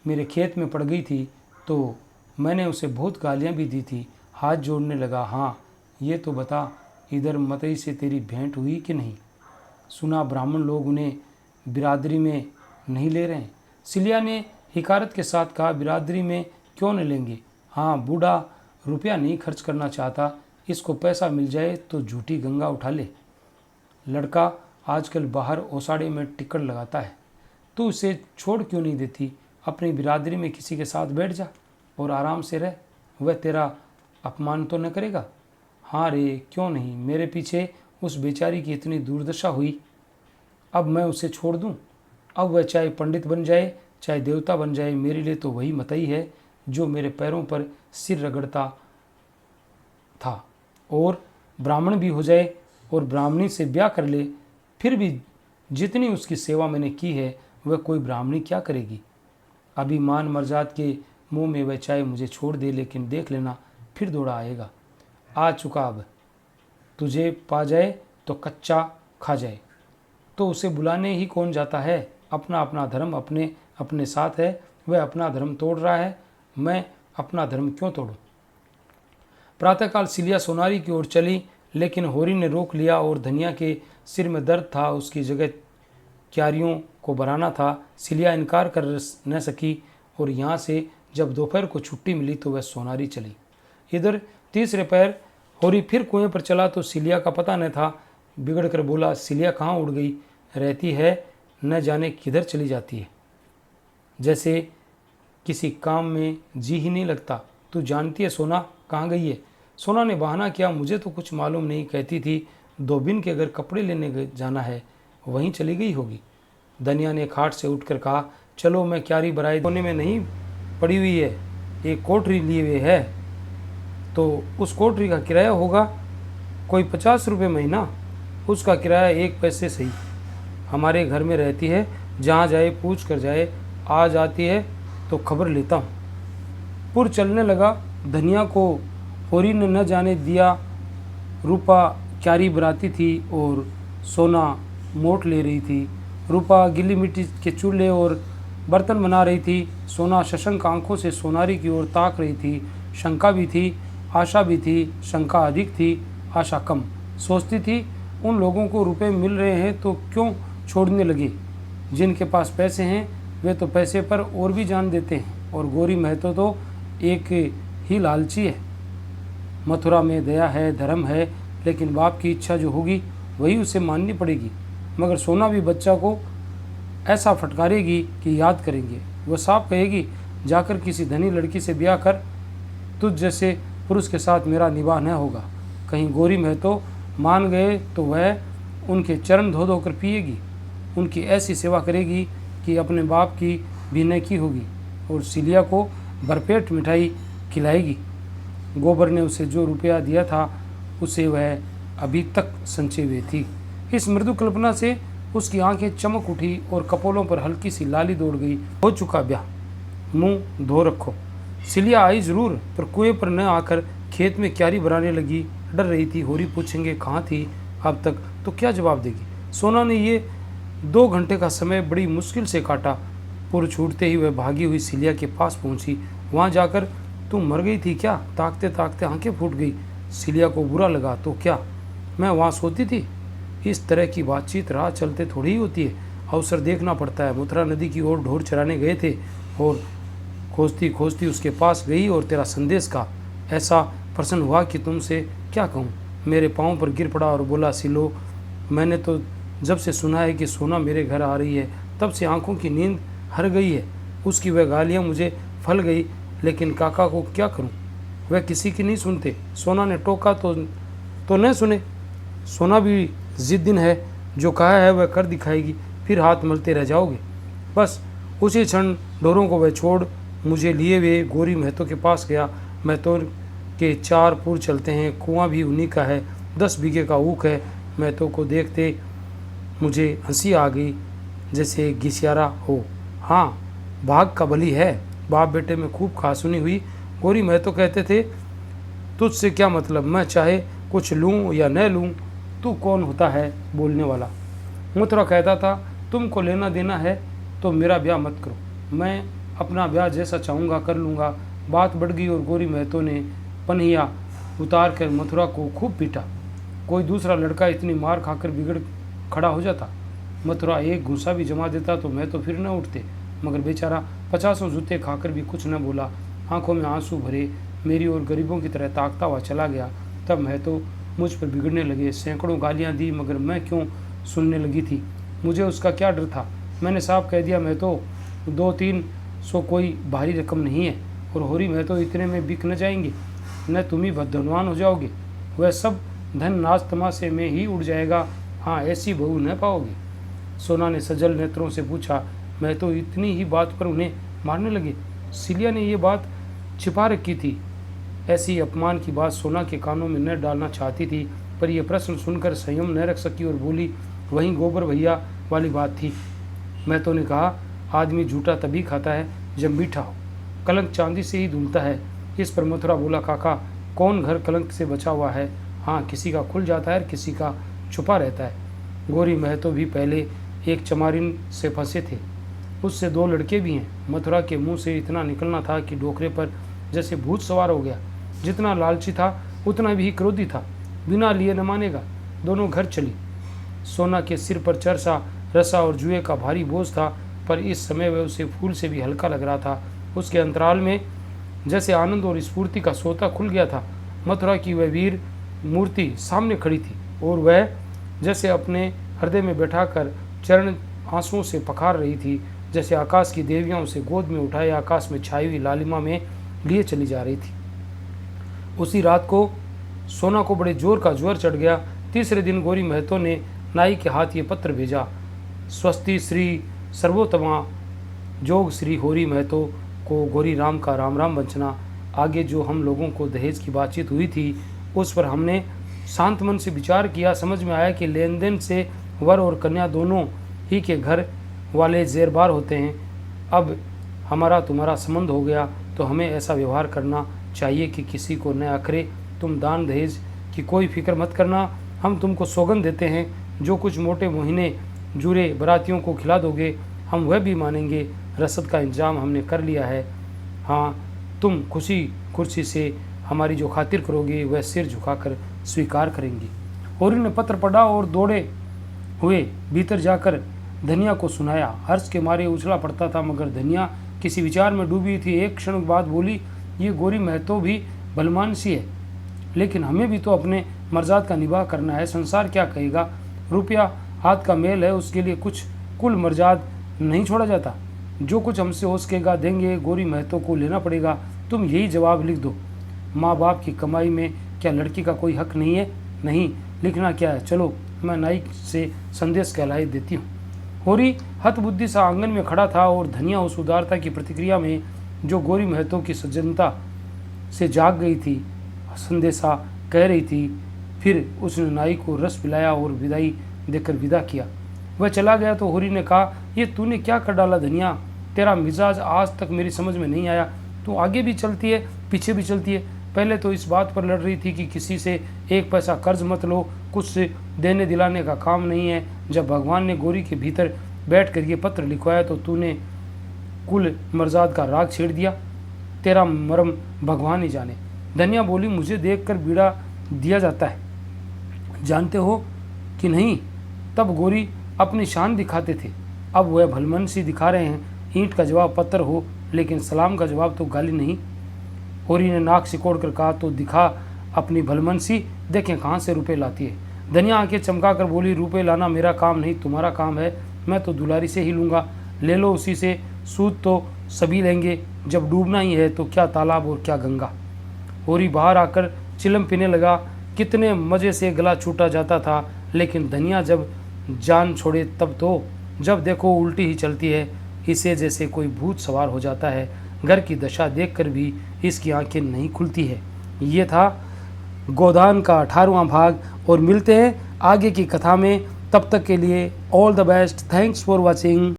मेरे खेत में पड़ गई थी तो मैंने उसे बहुत गालियाँ भी दी थी। हाथ जोड़ने लगा, हाँ ये तो बता, इधर मतई से तेरी भेंट हुई कि नहीं? सुना ब्राह्मण लोग उन्हें बिरादरी में नहीं ले रहे हैं। सिलिया ने हिकारत के साथ कहा, बिरादरी में क्यों न लेंगे? हाँ, बूढ़ा रुपया नहीं खर्च करना चाहता, इसको पैसा मिल जाए तो झूठी गंगा उठा ले। लड़का आजकल बाहर ओसाड़े में टिकट लगाता है, तू उसे छोड़ क्यों नहीं देती? अपनी बिरादरी में किसी के साथ बैठ जा और आराम से रह, वह तेरा अपमान तो न करेगा। हाँ रे, क्यों नहीं, मेरे पीछे उस बेचारी की इतनी दुर्दशा हुई, अब मैं उसे छोड़ दूं? अब वह चाहे पंडित बन जाए चाहे देवता बन जाए, मेरे लिए तो वही मतई है जो मेरे पैरों पर सिर रगड़ता था। और ब्राह्मण भी हो जाए और ब्राह्मणी से ब्याह कर ले, फिर भी जितनी उसकी सेवा मैंने की है वह कोई ब्राह्मणी क्या करेगी। अभी मान मर्जाद के मुंह में वह चाहे मुझे छोड़ दे, लेकिन देख लेना फिर दौड़ा आएगा। आ चुका, अब तुझे पा जाए तो कच्चा खा जाए। तो उसे बुलाने ही कौन जाता है? अपना अपना धर्म अपने अपने साथ है। वह अपना धर्म तोड़ रहा है, मैं अपना धर्म क्यों तोड़ूं? प्रातःकाल सिलिया सोनारी की ओर चली, लेकिन होरी ने रोक लिया और धनिया के सिर में दर्द था, उसकी जगह क्यारियों को भराना था। सिलिया इनकार कर न सकी और यहाँ से जब दोपहर को छुट्टी मिली तो वह सोनारी चली। इधर तीसरे पैर होरी फिर कुएं पर चला तो सिलिया का पता न था। बिगड़ कर बोला, सिलिया कहाँ उड़ गई रहती है, न जाने किधर चली जाती है, जैसे किसी काम में जी ही नहीं लगता। तू जानती है सोना कहाँ गई है? सोना ने बहाना किया, मुझे तो कुछ मालूम नहीं, कहती थी धोबिन के अगर कपड़े लेने जाना है, वहीं चली गई होगी। धनिया ने खाट से उठकर कहा, चलो मैं क्यारी भराई कोने में नहीं पड़ी हुई है, एक कोठरी लिए हुए है, तो उस कोठरी का किराया होगा कोई 50 रुपये महीना। उसका किराया 1 पैसे सही। हमारे घर में रहती है, जहाँ जाए पूछ कर जाए, आ जाती है तो खबर लेता हूँ। पुर चलने लगा। धनिया को होरी ने न जाने दिया। रूपा क्यारी भराती थी और सोना मोट ले रही थी। रूपा गिल्ली मिट्टी के चूल्हे और बर्तन बना रही थी। सोना शशंक आंखों से सोनारी की ओर ताक रही थी। शंका भी थी, आशा भी थी। शंका अधिक थी, आशा कम। सोचती थी, उन लोगों को रुपए मिल रहे हैं तो क्यों छोड़ने लगे? जिनके पास पैसे हैं वे तो पैसे पर और भी जान देते हैं, और गौरी महतो तो एक ही लालची है। मथुरा में दया है, धर्म है, लेकिन बाप की इच्छा जो होगी वही उसे माननी पड़ेगी। मगर सोना भी बच्चा को ऐसा फटकारेगी कि याद करेंगे। वह साफ कहेगी, जाकर किसी धनी लड़की से ब्याह कर, तुझ जैसे पुरुष के साथ मेरा निवाह न होगा। कहीं गौरी महतो मान गए तो वह उनके चरण धो धो कर पिएगी, उनकी ऐसी सेवा करेगी कि अपने बाप की भी न की होगी, और सिलिया को भरपेट मिठाई खिलाएगी। गोबर ने उसे जो रुपया दिया था उसे वह अभी तक संचे हुए थी। इस मृदु कल्पना से उसकी आंखें चमक उठी और कपोलों पर हल्की सी लाली दौड़ गई। हो चुका ब्याह, मुंह धो रखो। सिलिया आई जरूर, पर कुएं पर न आकर खेत में क्यारी भराने लगी। डर रही थी, होरी पूछेंगे कहाँ थी अब तक, तो क्या जवाब देगी। सोना ने ये 2 घंटे का समय बड़ी मुश्किल से काटा। पुर छूटते ही वह भागी हुई सिलिया के पास पहुंची। वहां जाकर, तुम मर गई थी क्या? ताकते ताकते आंखें फूट गई। सिलिया को बुरा लगा, तो क्या मैं वहां सोती थी? इस तरह की बातचीत राह चलते थोड़ी ही होती है, अवसर देखना पड़ता है। मथुरा नदी की ओर ढोर चराने गए थे और खोजती खोजती उसके पास गई और तेरा संदेश का ऐसा प्रसन्न हुआ कि तुमसे क्या कहूँ। मेरे पाँव पर गिर पड़ा और बोला, सिलो, मैंने तो जब से सुना है कि सोना मेरे घर आ रही है तब से आंखों की नींद हर गई है। उसकी वह गालियाँ मुझे फल गई, लेकिन काका को क्या करूं? वह किसी की नहीं सुनते। सोना ने टोका तो न सुने। सोना भी जिद्दीन है, जो कहा है वह कर दिखाएगी, फिर हाथ मलते रह जाओगे। बस उसी क्षण ढोरों को वह छोड़ मुझे लिए हुए गौरी महतो के पास गया। महतो के 4 पुर चलते हैं, कुआं भी उन्हीं का है, 10 बीघे का ऊख है। महतो को देखते मुझे हंसी आ गई, जैसे घिसियारा हो। हाँ, भाग का बली है। बाप बेटे में खूब खासुनी हुई। गौरी महतो कहते थे, तुझसे क्या मतलब, मैं चाहे कुछ लूँ या न लूँ, तू कौन होता है बोलने वाला। मथुरा कहता था, तुमको लेना देना है तो मेरा ब्याह मत करो, मैं अपना ब्याह जैसा चाहूँगा कर लूँगा। बात बढ़ गई और गौरी महतो ने पनहिया उतार कर मथुरा को खूब पीटा। कोई दूसरा लड़का इतनी मार खाकर बिगड़ खड़ा हो जाता, मथुरा एक घूसा भी जमा देता तो महतो फिर न उठते। मगर बेचारा 50 जूते खाकर भी कुछ न बोला। आंखों में आंसू भरे मेरी और गरीबों की तरह ताकता हुआ चला गया। तब महतो मुझ पर बिगड़ने लगे। सैकड़ों गालियाँ दी, मगर मैं क्यों सुनने लगी थी? मुझे उसका क्या डर था? मैंने साफ कह दिया, महतो 200-300 कोई भारी रकम नहीं है, और होरी महतो इतने में बिक न जाएंगे, न तुम ही धनवान हो जाओगे। वह सब धन नाच तमाशे में ही उड़ जाएगा। हाँ, ऐसी बहू न पाओगे। सोना ने सजल नेत्रों से पूछा। मैं तो इतनी ही बात पर उन्हें मारने लगे। सिलिया ने ये बात छिपा रखी थी। ऐसी अपमान की बात सोना के कानों में न डालना चाहती थी, पर यह प्रश्न सुनकर संयम न रख सकी और बोली, वहीं गोबर भैया वाली बात थी। मैं तो ने कहा, आदमी झूठा तभी खाता है जब मीठा हो, कलंक चांदी से ही धुलता है। इस पर मथुरा बोला, काका, कौन घर कलंक से बचा हुआ है? हाँ, किसी का खुल जाता है और किसी का छुपा रहता है। गोरी महतो भी पहले एक चमारिन से फंसे थे, उससे 2 लड़के भी हैं। मथुरा के मुंह से इतना निकलना था कि डोकरे पर जैसे भूत सवार हो गया। जितना लालची था उतना भी क्रोधी था, बिना लिए न मानेगा। दोनों घर चली। सोना के सिर पर चरसा, रसा और जुए का भारी बोझ था, पर इस समय वह उसे फूल से भी हल्का लग रहा था। उसके अंतराल में जैसे आनंद और स्फूर्ति का सोता खुल गया था। मथुरा की वह वीर मूर्ति सामने खड़ी थी और वह जैसे अपने हृदय में बैठाकर चरण आंसुओं से पखार रही थी, जैसे आकाश की देवियां उसे गोद में उठाए आकाश में छाई हुई लालिमा में लिए चली जा रही थी। उसी रात को सोना को बड़े जोर का ज्वर चढ़ गया। तीसरे दिन गोरी महतो ने नाई के हाथ ये पत्र भेजा। स्वस्ति श्री सर्वोत्तमा जोग श्री होरी महतो को गोरी राम का राम राम बंचना। आगे जो हम लोगों को दहेज की बातचीत हुई थी, उस पर हमने शांत मन से विचार किया। समझ में आया कि लेन देन से वर और कन्या दोनों ही के घर वाले जेरबार होते हैं। अब हमारा तुम्हारा संबंध हो गया तो हमें ऐसा व्यवहार करना चाहिए कि किसी को न अखरे। तुम दान दहेज की कोई फिक्र मत करना। हम तुमको सौगंध देते हैं, जो कुछ मोटे महीने जूरे बरातियों को खिला दोगे हम वह भी मानेंगे। रसद का इंतजाम हमने कर लिया है। हाँ, तुम खुशी खुशी से हमारी जो खातिर करोगे वह सिर झुकाकर स्वीकार करेंगी। होरी ने पत्र पढ़ा और दौड़े हुए भीतर जाकर धनिया को सुनाया। हर्ष के मारे उछला पड़ता था, मगर धनिया किसी विचार में डूबी थी। एक क्षण बाद बोली, ये गोरी महतो भी बलवान सी है, लेकिन हमें भी तो अपने मर्जाद का निबाह करना है। संसार क्या कहेगा? रुपया हाथ का मेल है, उसके लिए कुछ कुल मर्जाद नहीं छोड़ा जाता। जो कुछ हमसे हो सकेगा देंगे, गोरी महतो को लेना पड़ेगा। तुम यही जवाब लिख दो। माँ बाप की कमाई में क्या लड़की का कोई हक नहीं है? नहीं, लिखना क्या है? चलो मैं नाई से संदेश कहलाई देती हूँ। होरी हतबुद्धि सा आंगन में खड़ा था और धनिया उस उदारता की प्रतिक्रिया में जो गोरी महतो की सज्जनता से जाग गई थी, संदेशा कह रही थी। फिर उसने नाई को रस पिलाया और विदाई देकर विदा किया। वह चला गया तो होरी ने कहा, ये तूने क्या कर डाला धनिया? तेरा मिजाज आज तक मेरी समझ में नहीं आया। तू आगे भी चलती है, पीछे भी चलती है। पहले तो इस बात पर लड़ रही थी कि किसी से 1 पैसा कर्ज मत लो, कुछ से देने दिलाने का काम नहीं है। जब भगवान ने गोरी के भीतर बैठकर ये पत्र लिखवाया तो तूने कुल मर्जाद का राग छेड़ दिया। तेरा मरम भगवान ही जाने। धनिया बोली, मुझे देखकर बीड़ा दिया जाता है, जानते हो कि नहीं? तब गोरी अपनी शान दिखाते थे, अब वह भलमन सी दिखा रहे हैं। ईंट का जवाब पत्थर हो, लेकिन सलाम का जवाब तो गाली नहीं। होरी ने नाक सिकोड़ कर कहा, तो दिखा अपनी भलमन सी, देखें कहाँ से रुपए लाती है। धनिया आंखें चमका कर बोली, रुपए लाना मेरा काम नहीं, तुम्हारा काम है। मैं तो दुलारी से ही लूँगा, ले लो उसी से। सूद तो सभी लेंगे, जब डूबना ही है तो क्या तालाब और क्या गंगा। होरी बाहर आकर चिलम पीने लगा। कितने मज़े से गला छूटा जाता था, लेकिन धनिया जब जान छोड़े तब तो जब देखो उल्टी ही चलती है। इसे जैसे कोई भूत सवार हो जाता है। घर की दशा देखकर भी इसकी आंखें नहीं खुलती है। ये था गोदान का 18वां भाग और मिलते हैं आगे की कथा में। तब तक के लिए all the best. Thanks for watching.